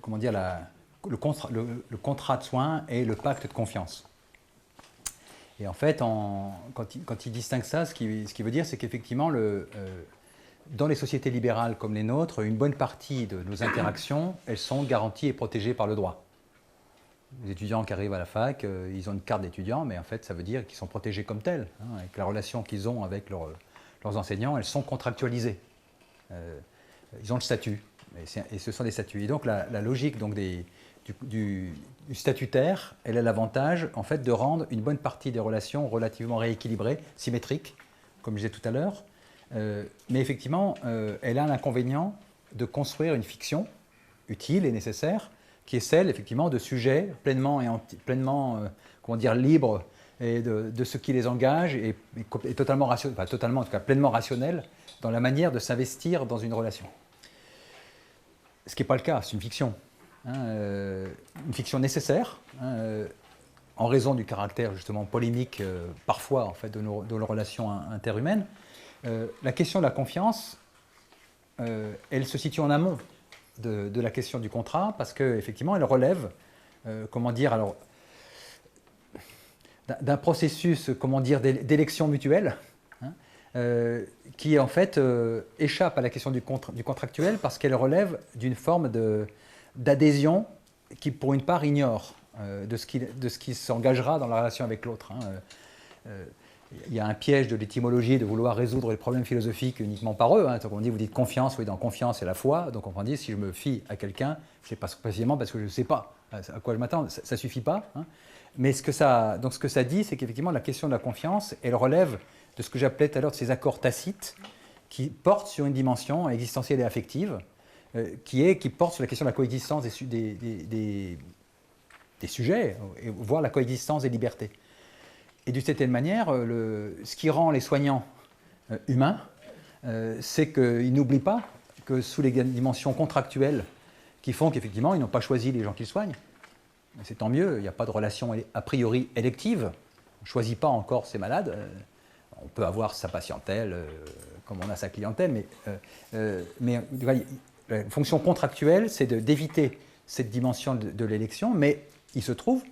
C: comment dire, le contrat de soins et le pacte de confiance. Et en fait, quand il distingue ça, ce qui veut dire, c'est qu'effectivement, dans les sociétés libérales comme les nôtres, une bonne partie de nos interactions, elles sont garanties et protégées par le droit. Les étudiants qui arrivent à la fac, ils ont une carte d'étudiant, mais en fait, ça veut dire qu'ils sont protégés comme tels, et que la relation qu'ils ont avec leurs enseignants, elles sont contractualisées. Ils ont le statut, et ce sont des statuts. Et donc, la logique donc, du statutaire, elle a l'avantage en fait, de rendre une bonne partie des relations relativement rééquilibrées, symétriques, comme je disais tout à l'heure. Mais effectivement, elle a l'inconvénient de construire une fiction utile et nécessaire, qui est celle, effectivement, de sujets pleinement comment dire, libres et de ce qui les engage et totalement rationnel, enfin totalement, en tout cas pleinement rationnel dans la manière de s'investir dans une relation. Ce qui n'est pas le cas, c'est une fiction. Une fiction nécessaire, en raison du caractère justement polémique parfois en fait, de nos relations interhumaines. La question de la confiance, elle se situe en amont de la question du contrat, parce qu'effectivement, elle relève, comment dire, alors, d'un processus, comment dire, d'élection mutuelle, qui en fait échappe à la question du contractuel, parce qu'elle relève d'une forme d'adhésion qui, pour une part, ignore de ce qui s'engagera dans la relation avec l'autre. Il y a un piège de l'étymologie de vouloir résoudre les problèmes philosophiques uniquement par eux. Donc on dit, vous dites confiance, oui, dans confiance, c'est la foi. Donc on dit, si je me fie à quelqu'un, c'est précisément parce que je ne sais pas à quoi je m'attends. Ça ne suffit pas. Mais ce que ça dit, c'est qu'effectivement, la question de la confiance, elle relève de ce que j'appelais tout à l'heure de ces accords tacites qui portent sur une dimension existentielle et affective, qui porte sur la question de la coexistence des sujets, voire la coexistence des libertés. Et d'une certaine manière, ce qui rend les soignants humains, c'est qu'ils n'oublient pas que sous les dimensions contractuelles qui font qu'effectivement, ils n'ont pas choisi les gens qu'ils soignent. C'est tant mieux, il n'y a pas de relation a priori élective. On ne choisit pas encore ses malades. On peut avoir sa patientèle comme on a sa clientèle, mais la fonction contractuelle, c'est d'éviter cette dimension de l'élection, mais il se trouve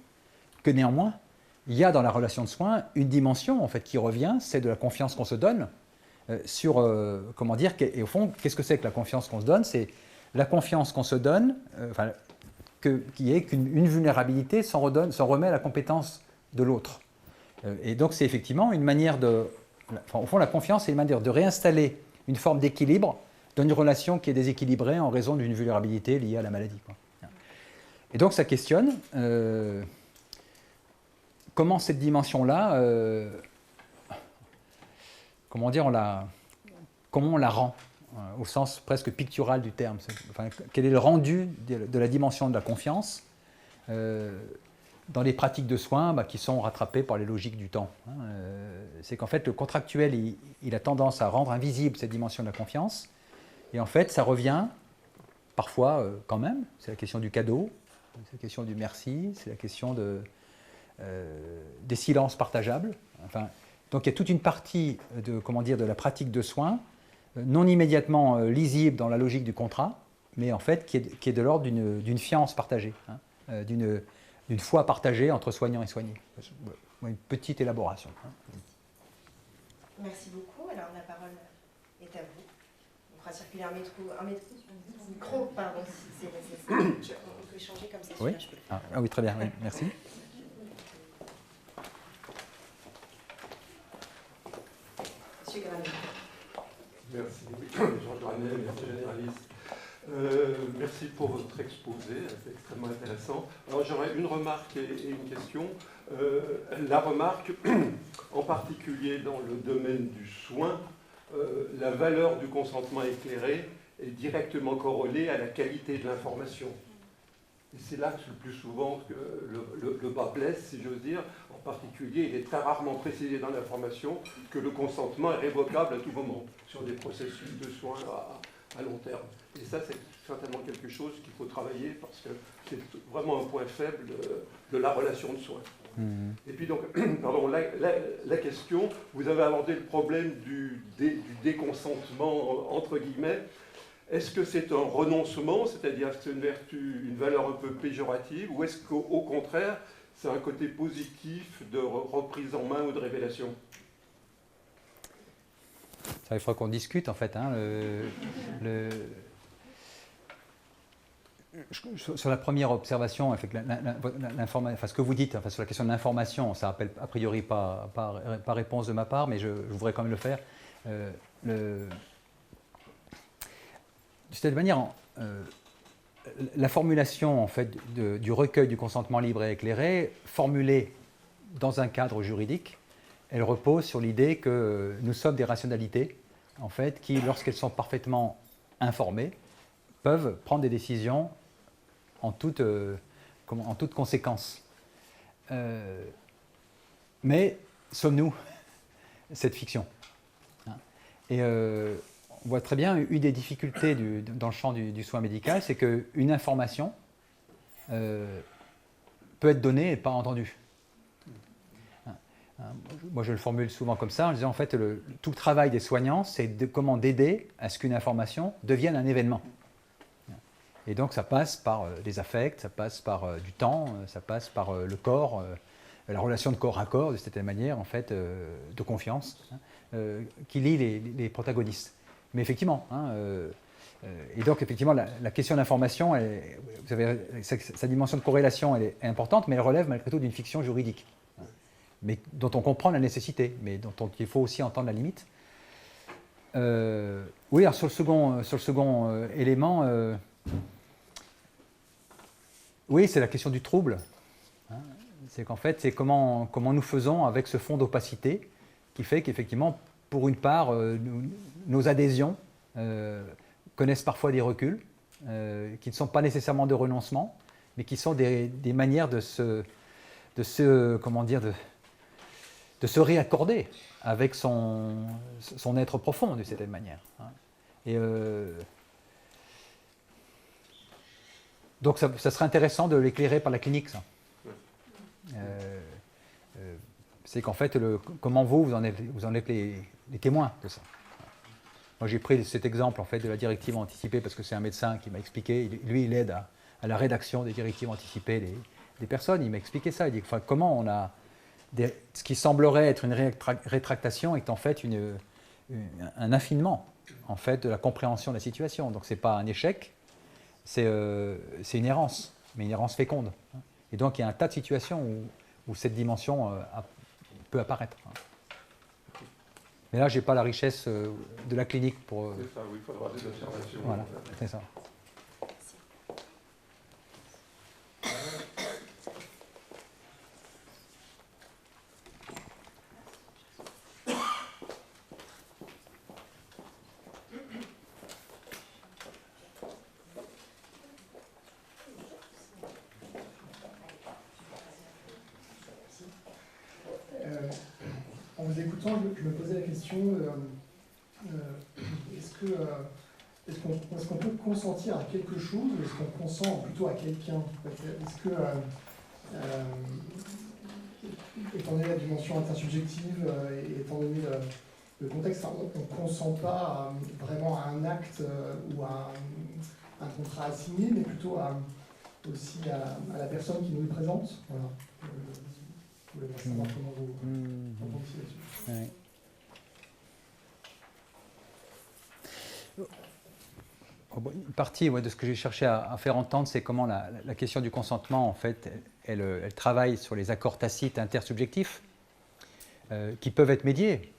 C: que néanmoins, il y a dans la relation de soins une dimension en fait, qui revient, c'est de la confiance qu'on se donne sur, comment dire, et au fond, qu'est-ce que c'est que la confiance qu'on se donne? C'est la confiance qu'on se donne, qui est qu'une vulnérabilité s'en remet à la compétence de l'autre. Et donc c'est effectivement une manière au fond, la confiance, c'est une manière de réinstaller une forme d'équilibre dans une relation qui est déséquilibrée en raison d'une vulnérabilité liée à la maladie, quoi. Et donc ça questionne comment cette dimension-là, comment on la rend, au sens presque pictural du terme. Quel est le rendu de la dimension de la confiance dans les pratiques de soins qui sont rattrapées par les logiques du temps. C'est qu'en fait, le contractuel, il a tendance à rendre invisible cette dimension de la confiance. Et en fait, ça revient parfois quand même. C'est la question du cadeau, c'est la question du merci, c'est la question des silences partageables. Enfin, Donc il y a toute une partie de la pratique de soins, non immédiatement lisible dans la logique du contrat, mais en fait qui est de l'ordre d'une fiance partagée, hein, d'une foi partagée entre soignants et soignés. Une petite élaboration. Hein.
B: Merci beaucoup. Alors la parole est à vous. On fera circuler un micro, pardon, si c'est nécessaire. On peut échanger comme ça.
C: Oui. Oui, très bien. Oui, merci.
B: Monsieur Granet.
D: Merci. Georges Granet, merci généraliste. Merci pour votre exposé, c'est extrêmement intéressant. Alors j'aurais une remarque et une question. La remarque, en particulier dans le domaine du soin, la valeur du consentement éclairé est directement corrélée à la qualité de l'information. Et c'est là que le plus souvent que le bas blesse, si j'ose dire. En particulier, il est très rarement précisé dans l'information que le consentement est révocable à tout moment sur des processus de soins à long terme. Et ça, c'est certainement quelque chose qu'il faut travailler parce que c'est vraiment un point faible de la relation de soins. Et puis donc, pardon, la question, vous avez abordé le problème du déconsentement, entre guillemets. Est-ce que c'est un renoncement, c'est-à-dire que c'est une vertu, une valeur un peu péjorative, ou est-ce qu'au contraire, c'est un côté positif de reprise en main ou de révélation?
C: Ça, il faudra qu'on discute en fait. Hein, sur la première observation, ce que vous dites enfin, sur la question de l'information, ça appelle a priori pas réponse de ma part, mais je voudrais quand même le faire. De cette manière, la formulation en fait, du recueil du consentement libre et éclairé, formulée dans un cadre juridique, elle repose sur l'idée que nous sommes des rationalités, en fait, qui, lorsqu'elles sont parfaitement informées, peuvent prendre des décisions en toute conséquence. Mais sommes-nous cette fiction? Et on voit très bien, une des difficultés dans le champ du soin médical, c'est qu'une information peut être donnée et pas entendue. Moi, je le formule souvent comme ça, en disant en fait, tout le travail des soignants, c'est comment d'aider à ce qu'une information devienne un événement. Et donc, ça passe par les affects, ça passe par du temps, ça passe par le corps, la relation de corps à corps, de cette manière, en fait, de confiance, qui lie les protagonistes. Mais effectivement, et donc effectivement, la question de l'information, vous savez, sa dimension de corrélation, elle est importante, mais elle relève malgré tout d'une fiction juridique, mais dont on comprend la nécessité, mais dont il faut aussi entendre la limite. Oui, alors sur le second élément, oui, c'est la question du trouble. C'est qu'en fait, c'est comment nous faisons avec ce fond d'opacité qui fait qu'effectivement, pour une part, nos adhésions connaissent parfois des reculs, qui ne sont pas nécessairement de renoncement, mais qui sont des manières de se réaccorder avec son être profond, d'une certaine manière. Et donc, ça serait intéressant de l'éclairer par la clinique, ça. C'est qu'en fait, comment vous en êtes les témoins de ça. Moi, j'ai pris cet exemple en fait, de la directive anticipée parce que c'est un médecin qui m'a expliqué. Lui, il aide à la rédaction des directives anticipées des personnes. Il m'a expliqué ça. Il dit enfin, comment on a ce qui semblerait être une rétractation est en fait un affinement en fait, de la compréhension de la situation. Donc, ce n'est pas un échec, c'est une errance, mais une errance féconde. Et donc, il y a un tas de situations où cette dimension peut apparaître. Mais là, je n'ai pas la richesse de la clinique pour...
D: C'est ça, oui, il faudra des observations.
C: Voilà, c'est ça.
E: En vous écoutant, je me posais la question, est-ce qu'on peut consentir à quelque chose ou est-ce qu'on consent plutôt à quelqu'un? étant donné la dimension intersubjective et étant donné le contexte, on ne consent pas vraiment à un acte ou à un contrat assigné, mais plutôt aussi à la personne qui nous le présente. Voilà. Je voulais savoir comment vous pensiez là-dessus.
C: Ouais. Une partie de ce que j'ai cherché à faire entendre, c'est comment la question du consentement, en fait, elle travaille sur les accords tacites intersubjectifs qui peuvent être médiés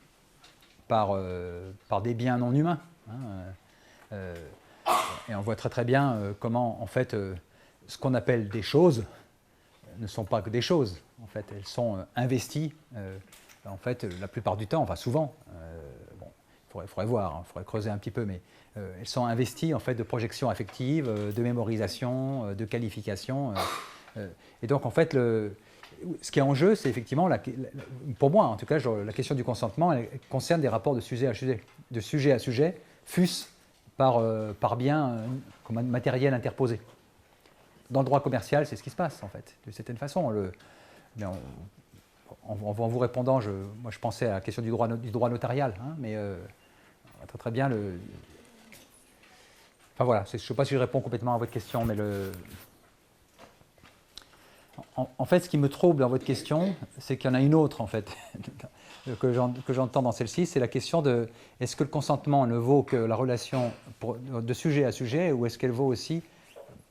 C: par des biens non humains. Et on voit très très bien comment, en fait, ce qu'on appelle des choses ne sont pas que des choses. En fait, elles sont investies, en fait, la plupart du temps, enfin souvent. Bon, il faudrait voir, il faudrait creuser un petit peu, mais elles sont investies en fait de projections affectives, de mémorisation, de qualification. Et donc, en fait, ce qui est en jeu, c'est effectivement, pour moi en tout cas, la question du consentement, elle concerne des rapports de sujet à sujet, fût-ce par bien matériel interposé. Dans le droit commercial, c'est ce qui se passe, en fait, de certaine façon. En vous répondant, moi je pensais à la question du droit notarial, hein, mais très bien Enfin voilà, je ne sais pas si je réponds complètement à votre question, mais en fait, ce qui me trouble dans votre question, c'est qu'il y en a une autre, en fait, que j'entends dans celle-ci, c'est la question de est-ce que le consentement ne vaut que la relation de sujet à sujet, ou est-ce qu'elle vaut aussi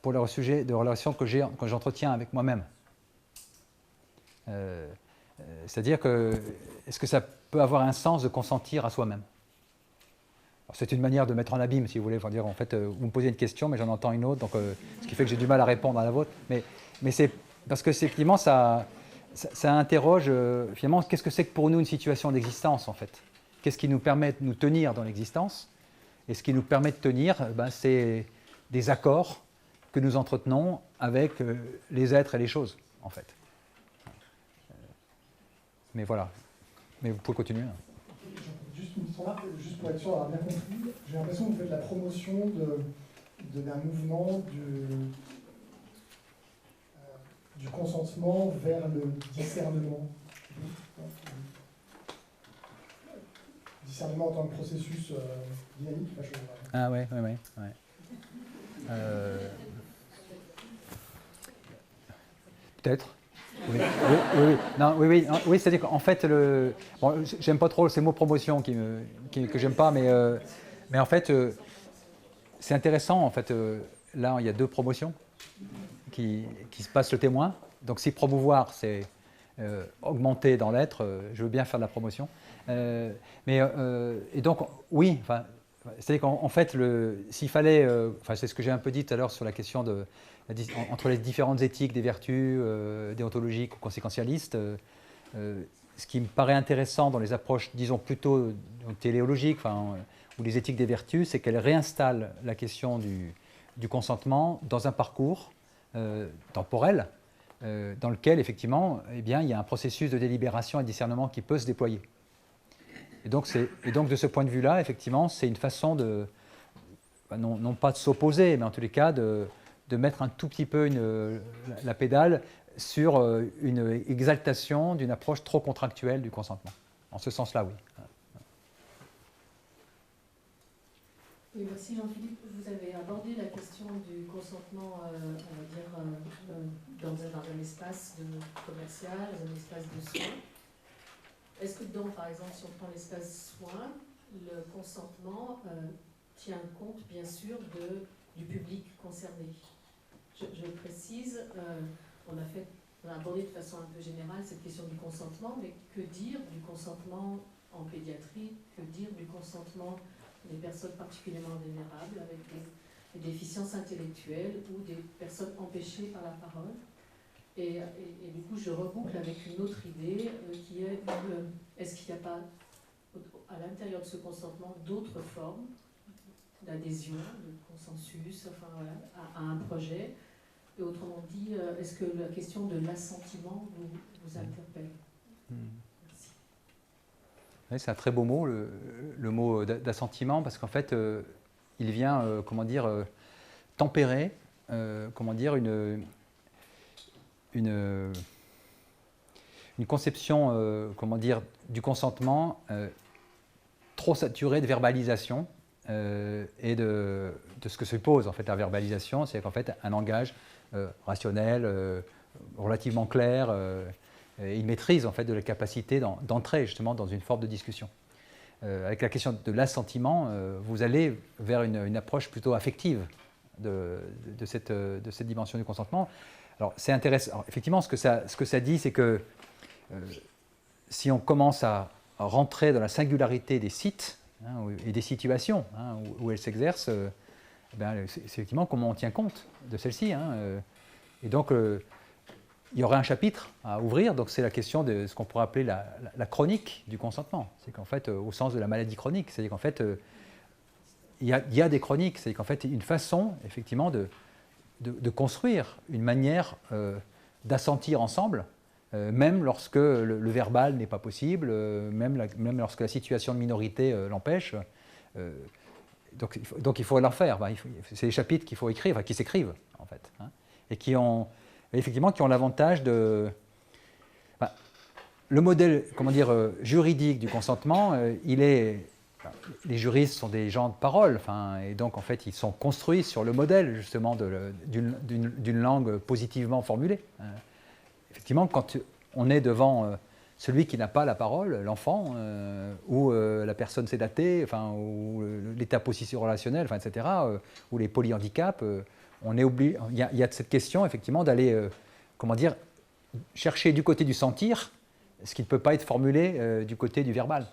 C: pour le sujet de relation que j'entretiens avec moi-même. C'est-à-dire que, est-ce que ça peut avoir un sens de consentir à soi-même? C'est une manière de mettre en abîme, si vous voulez. Enfin, dire, en fait, vous me posez une question, mais j'en entends une autre, donc, ce qui fait que j'ai du mal à répondre à la vôtre. Mais c'est parce que, effectivement, ça interroge, finalement, qu'est-ce que c'est que pour nous une situation d'existence, en fait? Qu'est-ce qui nous permet de nous tenir dans l'existence? Et ce qui nous permet de tenir, c'est des accords que nous entretenons avec les êtres et les choses, en fait. Mais voilà. Mais vous pouvez continuer.
E: Juste une petite remarque, juste pour être sûr d'avoir bien compris, j'ai l'impression que vous faites la promotion d'un mouvement du consentement vers le discernement. Discernement en tant que processus dynamique.
C: Ah ouais. Peut-être. Oui, c'est-à-dire qu'en fait, j'aime pas trop ces mots promotion que j'aime pas, mais en fait, c'est intéressant. En fait, là, il y a deux promotions qui se passent le témoin. Donc, si promouvoir, c'est augmenter dans l'être, je veux bien faire de la promotion. Et donc, oui, c'est-à-dire qu'en fait, s'il fallait, c'est ce que j'ai un peu dit tout à l'heure sur la question entre les différentes éthiques des vertus déontologiques ou conséquentialistes, ce qui me paraît intéressant dans les approches, disons, plutôt téléologiques ou les éthiques des vertus, c'est qu'elles réinstallent la question du consentement dans un parcours temporel dans lequel, effectivement, il y a un processus de délibération et de discernement qui peut se déployer. Et donc, de ce point de vue-là, effectivement, c'est une façon non pas de s'opposer, mais en tous les cas de mettre un tout petit peu la pédale sur une exaltation d'une approche trop contractuelle du consentement. En ce sens-là, oui.
F: Oui, merci Jean-Philippe. Vous avez abordé la question du consentement, on va dire, dans un espace commercial, dans un espace de soins. Est-ce que par exemple, si on prend l'espace soins, le consentement tient compte, bien sûr, du public concerné? Je précise, on a abordé de façon un peu générale cette question du consentement, mais que dire du consentement en pédiatrie? Que dire du consentement des personnes particulièrement vulnérables avec des déficiences intellectuelles ou des personnes empêchées par la parole? Et du coup, je reboucle avec une autre idée qui est, est-ce qu'il n'y a pas, à l'intérieur de ce consentement, d'autres formes d'adhésion, de consensus, à un projet? Et autrement dit, est-ce que la question de l'assentiment vous interpelle? Merci.
C: Oui, c'est un très beau mot, le mot d'assentiment, parce qu'en fait, il vient, tempérer, une une conception, comment dire, du consentement trop saturée de verbalisation et de ce que suppose en fait la verbalisation, c'est qu'en fait un langage rationnel, relativement clair, et une maîtrise en fait de la capacité d'entrer justement dans une forme de discussion. Avec la question de l'assentiment, vous allez vers une approche plutôt affective de cette dimension du consentement. Alors c'est intéressant. Alors, effectivement, ce que ça dit, c'est que si on commence à rentrer dans la singularité des sites et des situations où elles s'exercent, c'est effectivement comment on tient compte de celles-ci. Et donc, il y aurait un chapitre à ouvrir, donc c'est la question de ce qu'on pourrait appeler la chronique du consentement. C'est qu'en fait, au sens de la maladie chronique, c'est-à-dire qu'en fait, il y a des chroniques, c'est-à-dire qu'en fait, une façon, effectivement, de construire une manière d'assentir ensemble, même lorsque le verbal n'est pas possible, même lorsque la situation de minorité l'empêche. Donc il faut l'en faire. C'est des chapitres qu'il faut écrire, qui s'écrivent, en fait, et qui ont l'avantage de... le modèle, comment dire, juridique du consentement, les juristes sont des gens de parole, et donc en fait ils sont construits sur le modèle justement d'une langue positivement formulée. Effectivement, quand on est devant celui qui n'a pas la parole, l'enfant, ou la personne sédatée, ou l'état position relationnel, etc., ou les polyhandicaps, on est obligé. Il y a cette question effectivement d'aller, comment dire, chercher du côté du sentir ce qui ne peut pas être formulé du côté du verbal.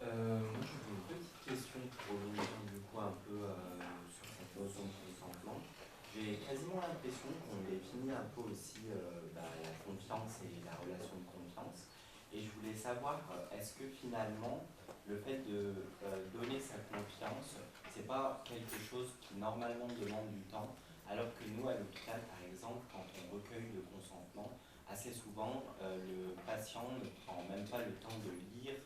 G: Moi, j'avais une petite question pour revenir du coup un peu sur cette notion de consentement. J'ai quasiment l'impression qu'on définit un peu aussi la confiance et la relation de confiance. Et je voulais savoir, est-ce que finalement, le fait de donner sa confiance, c'est pas quelque chose qui normalement demande du temps, alors que nous, à l'hôpital, par exemple, quand on recueille le consentement, assez souvent, le patient ne prend même pas le temps de lire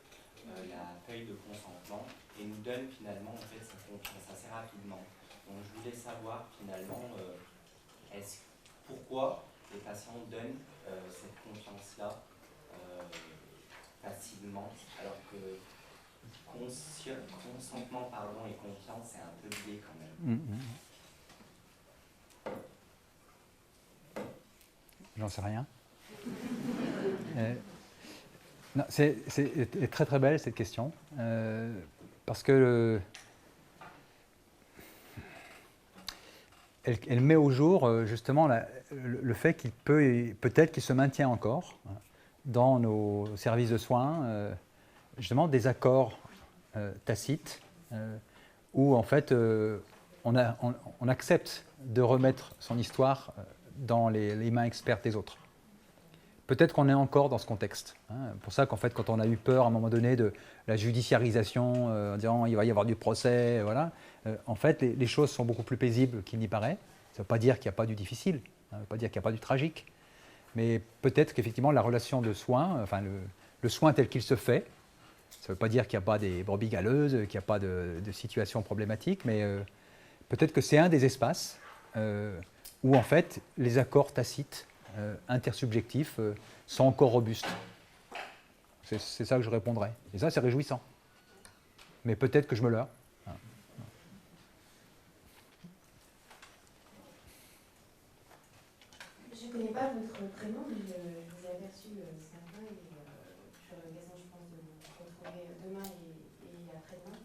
G: la feuille de consentement et nous donne finalement en fait sa confiance assez rapidement. Donc je voulais savoir finalement pourquoi les patients donnent cette confiance-là facilement, alors que consentement et confiance c'est un peu lié quand même.
C: J'en sais rien. Non, c'est très très belle cette question, parce que elle met au jour justement le fait qu'il peut-être qu'il se maintient encore dans nos services de soins justement des accords tacites où en fait on accepte de remettre son histoire dans les mains expertes des autres. Peut-être qu'on est encore dans ce contexte. C'est pour ça qu'en fait, quand on a eu peur à un moment donné de la judiciarisation, en disant il va y avoir du procès, voilà, en fait, les choses sont beaucoup plus paisibles qu'il n'y paraît. Ça ne veut pas dire qu'il n'y a pas du difficile, ça ne veut pas dire qu'il n'y a pas du tragique, mais peut-être qu'effectivement la relation de soin, le soin tel qu'il se fait, ça ne veut pas dire qu'il n'y a pas des brebis galeuses, qu'il n'y a pas de situations problématiques, mais peut-être que c'est un des espaces où en fait les accords tacites intersubjectifs sont encore robustes. C'est ça que je répondrais. Et ça, c'est réjouissant. Mais peut-être que je me leurre.
H: Je ne connais pas votre prénom, mais je vous ai aperçu ce matin et j'aurai l'occasion, je pense, de vous retrouver demain et après-demain,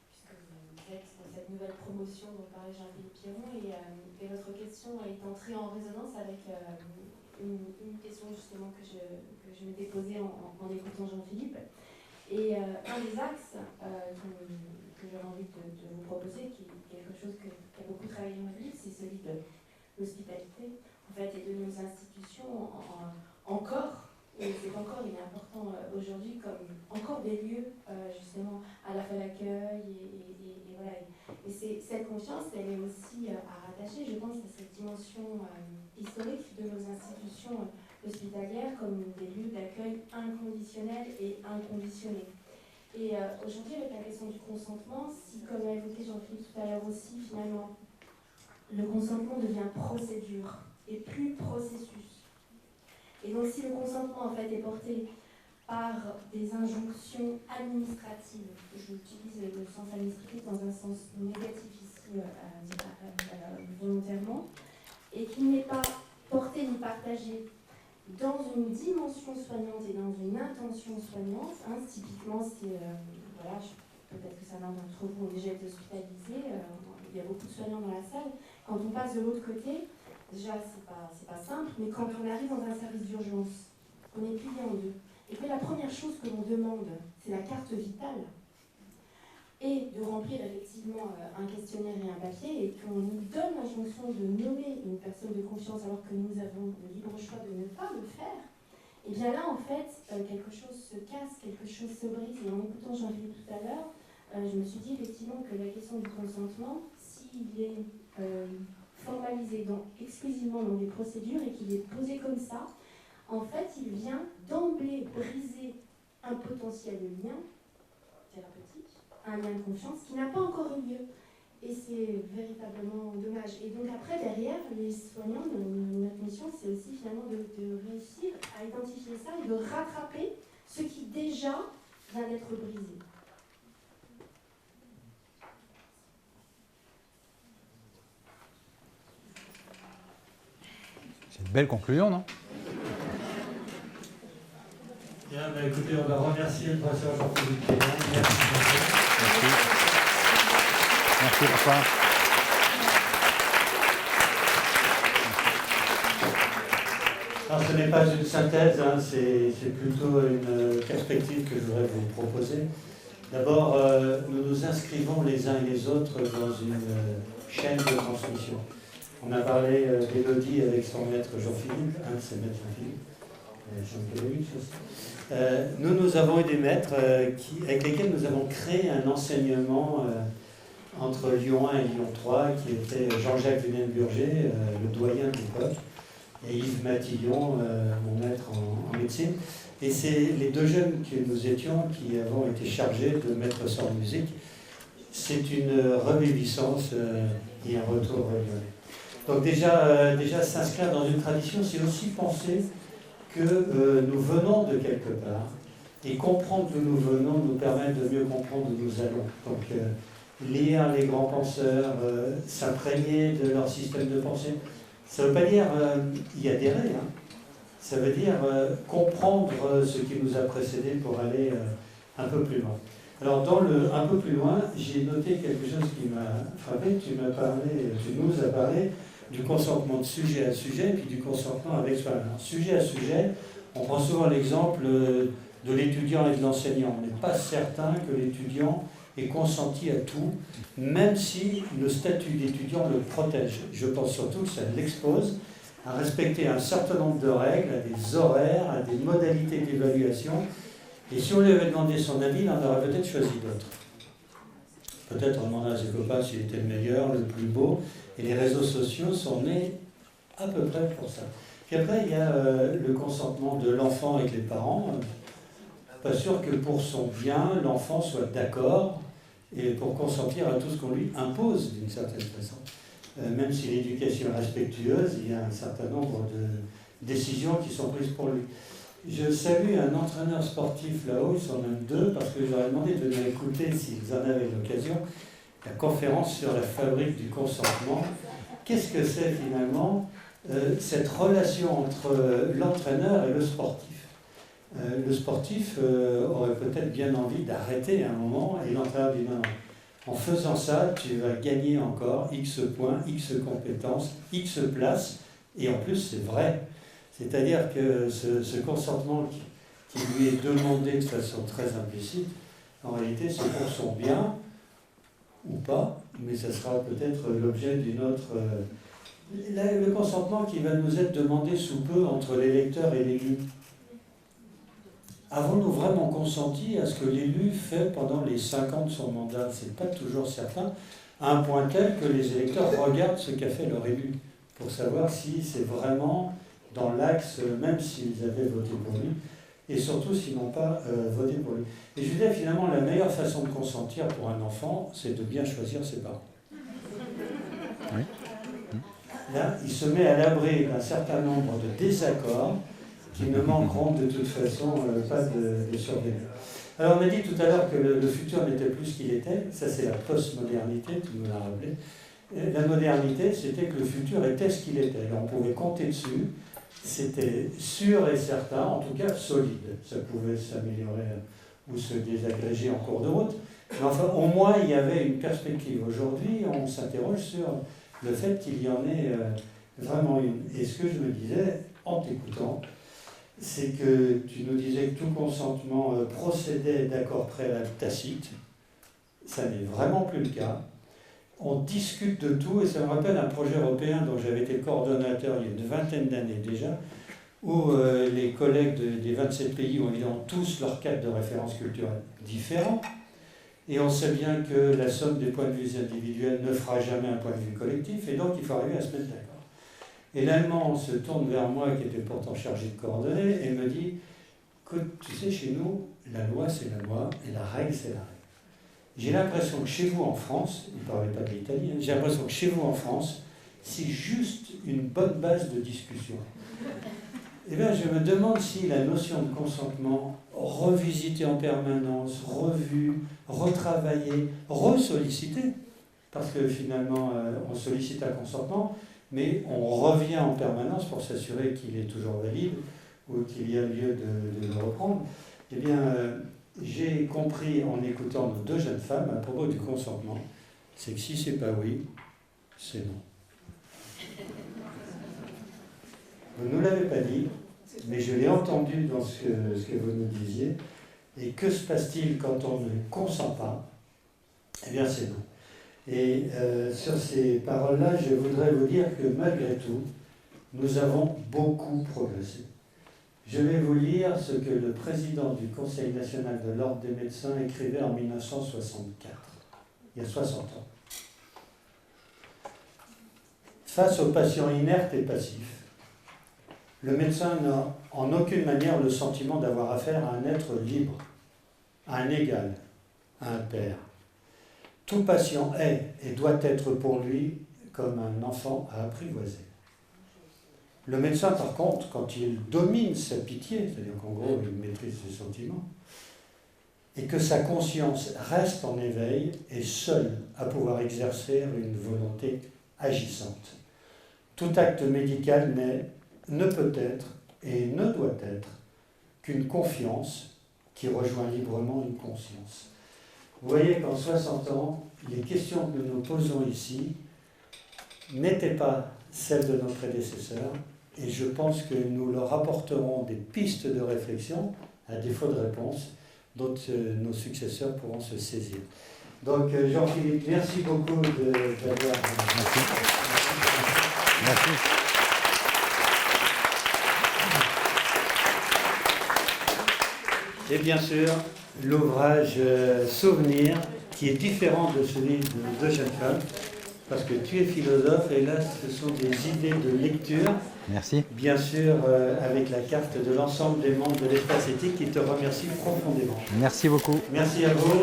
H: puisque vous êtes dans cette nouvelle promotion dont parlait Jean-Philippe Pierron et votre question est entrée en résonance avec une question justement que je m'étais posée en écoutant Jean-Philippe. Et un des axes que j'aurais envie de vous proposer, qui est quelque chose qui a beaucoup travaillé Jean-Philippe, c'est celui de l'hospitalité, en fait, et de nos institutions encore. Et c'est encore, il est important aujourd'hui, comme encore des lieux, justement, à la fois d'accueil et voilà. Et cette confiance, elle est aussi à rattacher, je pense, à cette dimension historique de nos institutions hospitalières comme des lieux d'accueil inconditionnels et inconditionnés. Et aujourd'hui, avec la question du consentement, si, comme l'a évoqué Jean-Philippe tout à l'heure aussi, finalement, le consentement devient procédure et plus processus. Et donc, si le consentement, en fait, est porté par des injonctions administratives, je utilise le sens administratif dans un sens négatif ici, volontairement, et qu'il n'est pas porté ni partagé dans une dimension soignante et dans une intention soignante, hein, typiquement, c'est, voilà, peut-être que certains d'entre vous ont déjà été hospitalisés, il y a beaucoup de soignants dans la salle. Quand on passe de l'autre côté, déjà, c'est pas simple, mais quand on arrive dans un service d'urgence, on est plié en deux. Et que la première chose que l'on demande, c'est la carte vitale, et de remplir effectivement un questionnaire et un papier, et qu'on nous donne l'injonction de nommer une personne de confiance alors que nous avons le libre choix de ne pas le faire, et bien là, en fait, quelque chose se casse, quelque chose se brise. Et en écoutant Jean-Philippe tout à l'heure, je me suis dit effectivement que la question du consentement, s'il est formalisé exclusivement dans des procédures et qu'il est posé comme ça, en fait, il vient d'emblée briser un potentiel lien thérapeutique, un lien de confiance qui n'a pas encore eu lieu. Et c'est véritablement dommage. Et donc après, derrière, les soignants, notre mission, c'est aussi finalement de réussir à identifier ça et de rattraper ce qui déjà vient d'être brisé.
C: C'est une belle conclusion, non?
A: Bien, bah, écoutez, on va remercier le professeur Jean-Philippe Pierron. Merci.
C: Merci, François.
A: Alors, ce n'est pas une synthèse, hein, c'est plutôt une perspective que je voudrais vous proposer. D'abord, nous nous inscrivons les uns et les autres dans une chaîne de transmission. On a parlé d'Élodie avec son maître Jean-Philippe, un de ses maîtres Jean-Philippe. Nous avons eu des maîtres avec lesquels nous avons créé un enseignement entre Lyon 1 et Lyon 3, qui était Jean-Jacques Vullen-Burger, le doyen de l'époque, et Yves Matillon, mon maître en médecine. Et c'est les deux jeunes que nous étions qui avons été chargés de mettre ça en musique. C'est une reviviscence et un retour régulier. Donc déjà s'inscrire dans une tradition, c'est aussi penser que nous venons de quelque part, et comprendre d'où nous venons nous permet de mieux comprendre où nous allons. Donc lire les grands penseurs, s'imprégner de leur système de pensée, ça ne veut pas dire y adhérer, hein. Ça veut dire comprendre ce qui nous a précédés pour aller un peu plus loin. Alors dans le un peu plus loin, j'ai noté quelque chose qui m'a frappé. Tu nous as parlé du consentement de sujet à sujet, puis du consentement avec soi-même. Sujet à sujet, on prend souvent l'exemple de l'étudiant et de l'enseignant. On n'est pas certain que l'étudiant ait consenti à tout, même si le statut d'étudiant le protège. Je pense surtout que ça l'expose à respecter un certain nombre de règles, à des horaires, à des modalités d'évaluation. Et si on lui avait demandé son avis, il en aurait peut-être choisi d'autres. Peut-être on demandait à ses copains s'il était le meilleur, le plus beau. Et les réseaux sociaux sont nés à peu près pour ça. Puis après, il y a le consentement de l'enfant avec les parents. Pas sûr que pour son bien, l'enfant soit d'accord et pour consentir à tout ce qu'on lui impose d'une certaine façon. Même si l'éducation est respectueuse, il y a un certain nombre de décisions qui sont prises pour lui. Je salue un entraîneur sportif là-haut, ils sont même deux, parce que je leur ai demandé de venir écouter, s'ils en avaient l'occasion, la conférence sur la fabrique du consentement. Qu'est-ce que c'est finalement cette relation entre l'entraîneur et le sportif? Le sportif aurait peut-être bien envie d'arrêter à un moment, et l'entraîneur dit non, en faisant ça, tu vas gagner encore X points, X compétences, X places, et en plus c'est vrai. C'est-à-dire que ce consentement qui lui est demandé de façon très implicite, en réalité c'est pour son bien, ou pas, mais ça sera peut-être l'objet d'une autre... le consentement qui va nous être demandé sous peu entre l'électeur et l'élu. Avons-nous vraiment consenti à ce que l'élu fait pendant les 5 ans de son mandat? C'est pas toujours certain, à un point tel que les électeurs regardent ce qu'a fait leur élu, pour savoir si c'est vraiment dans l'axe, même s'ils avaient voté pour lui, et surtout s'ils n'ont pas voté pour lui. Et je disais, finalement, la meilleure façon de consentir pour un enfant, c'est de bien choisir ses parents.
C: Oui.
A: Là, il se met à l'abri d'un certain nombre de désaccords qui ne manqueront de toute façon pas de survenir. Alors on a dit tout à l'heure que le futur n'était plus ce qu'il était, ça c'est la postmodernité, tu nous l'as rappelé. La modernité, c'était que le futur était ce qu'il était, on pouvait compter dessus, c'était sûr et certain, en tout cas solide. Ça pouvait s'améliorer ou se désagréger en cours de route, mais enfin au moins il y avait une perspective. Aujourd'hui, on s'interroge sur le fait qu'il y en ait vraiment une. Et ce que je me disais en t'écoutant, c'est que tu nous disais que tout consentement procédait d'accords préalables tacites. Ça n'est vraiment plus le cas. On discute de tout, et ça me rappelle un projet européen dont j'avais été coordonnateur il y a une vingtaine d'années déjà, où les collègues des 27 pays ont évidemment tous leur cadre de référence culturelle différents, et on sait bien que la somme des points de vue individuels ne fera jamais un point de vue collectif, et donc il faut arriver à se mettre d'accord. Et l'Allemand se tourne vers moi, qui était pourtant chargé de coordonner, et me dit, écoute, tu sais, chez nous, la loi c'est la loi, et la règle c'est la règle. J'ai l'impression que chez vous en France, il ne parlait pas de l'Italie, j'ai l'impression que chez vous en France, c'est juste une bonne base de discussion. Eh bien, je me demande si la notion de consentement, revisitée en permanence, revue, retravaillée, ressollicitée, parce que finalement, on sollicite un consentement, mais on revient en permanence pour s'assurer qu'il est toujours valide ou qu'il y a lieu de le reprendre. Eh bien, j'ai compris en écoutant nos deux jeunes femmes à propos du consentement, c'est que si c'est pas oui, c'est non. Vous ne nous l'avez pas dit, mais je l'ai entendu dans ce que vous nous disiez. Et que se passe-t-il quand on ne consent pas? Eh bien, c'est non. Et sur ces paroles-là, je voudrais vous dire que malgré tout, nous avons beaucoup progressé. Je vais vous lire ce que le président du Conseil national de l'Ordre des médecins écrivait en 1964, il y a 60 ans. Face aux patients inertes et passifs, le médecin n'a en aucune manière le sentiment d'avoir affaire à un être libre, à un égal, à un père. Tout patient est et doit être pour lui comme un enfant à apprivoiser. Le médecin, par contre, quand il domine sa pitié, c'est-à-dire qu'en gros, il maîtrise ses sentiments, et que sa conscience reste en éveil, est seul à pouvoir exercer une volonté agissante. Tout acte médical ne peut être et ne doit être qu'une confiance qui rejoint librement une conscience. Vous voyez qu'en 60 ans, les questions que nous posons ici n'étaient pas celles de nos prédécesseurs, et je pense que nous leur apporterons des pistes de réflexion, à défaut de réponse, dont nos successeurs pourront se saisir. Donc Jean-Philippe, merci beaucoup d'avoir...
C: Merci. Merci.
A: Et bien sûr, l'ouvrage Souvenir, qui est différent de celui de nos deux jeunes femmes, parce que tu es philosophe, et là, ce sont des idées de lecture.
C: Merci.
A: Bien sûr, avec la carte de l'ensemble des membres de l'espace éthique qui te remercie profondément.
C: Merci beaucoup.
A: Merci à vous.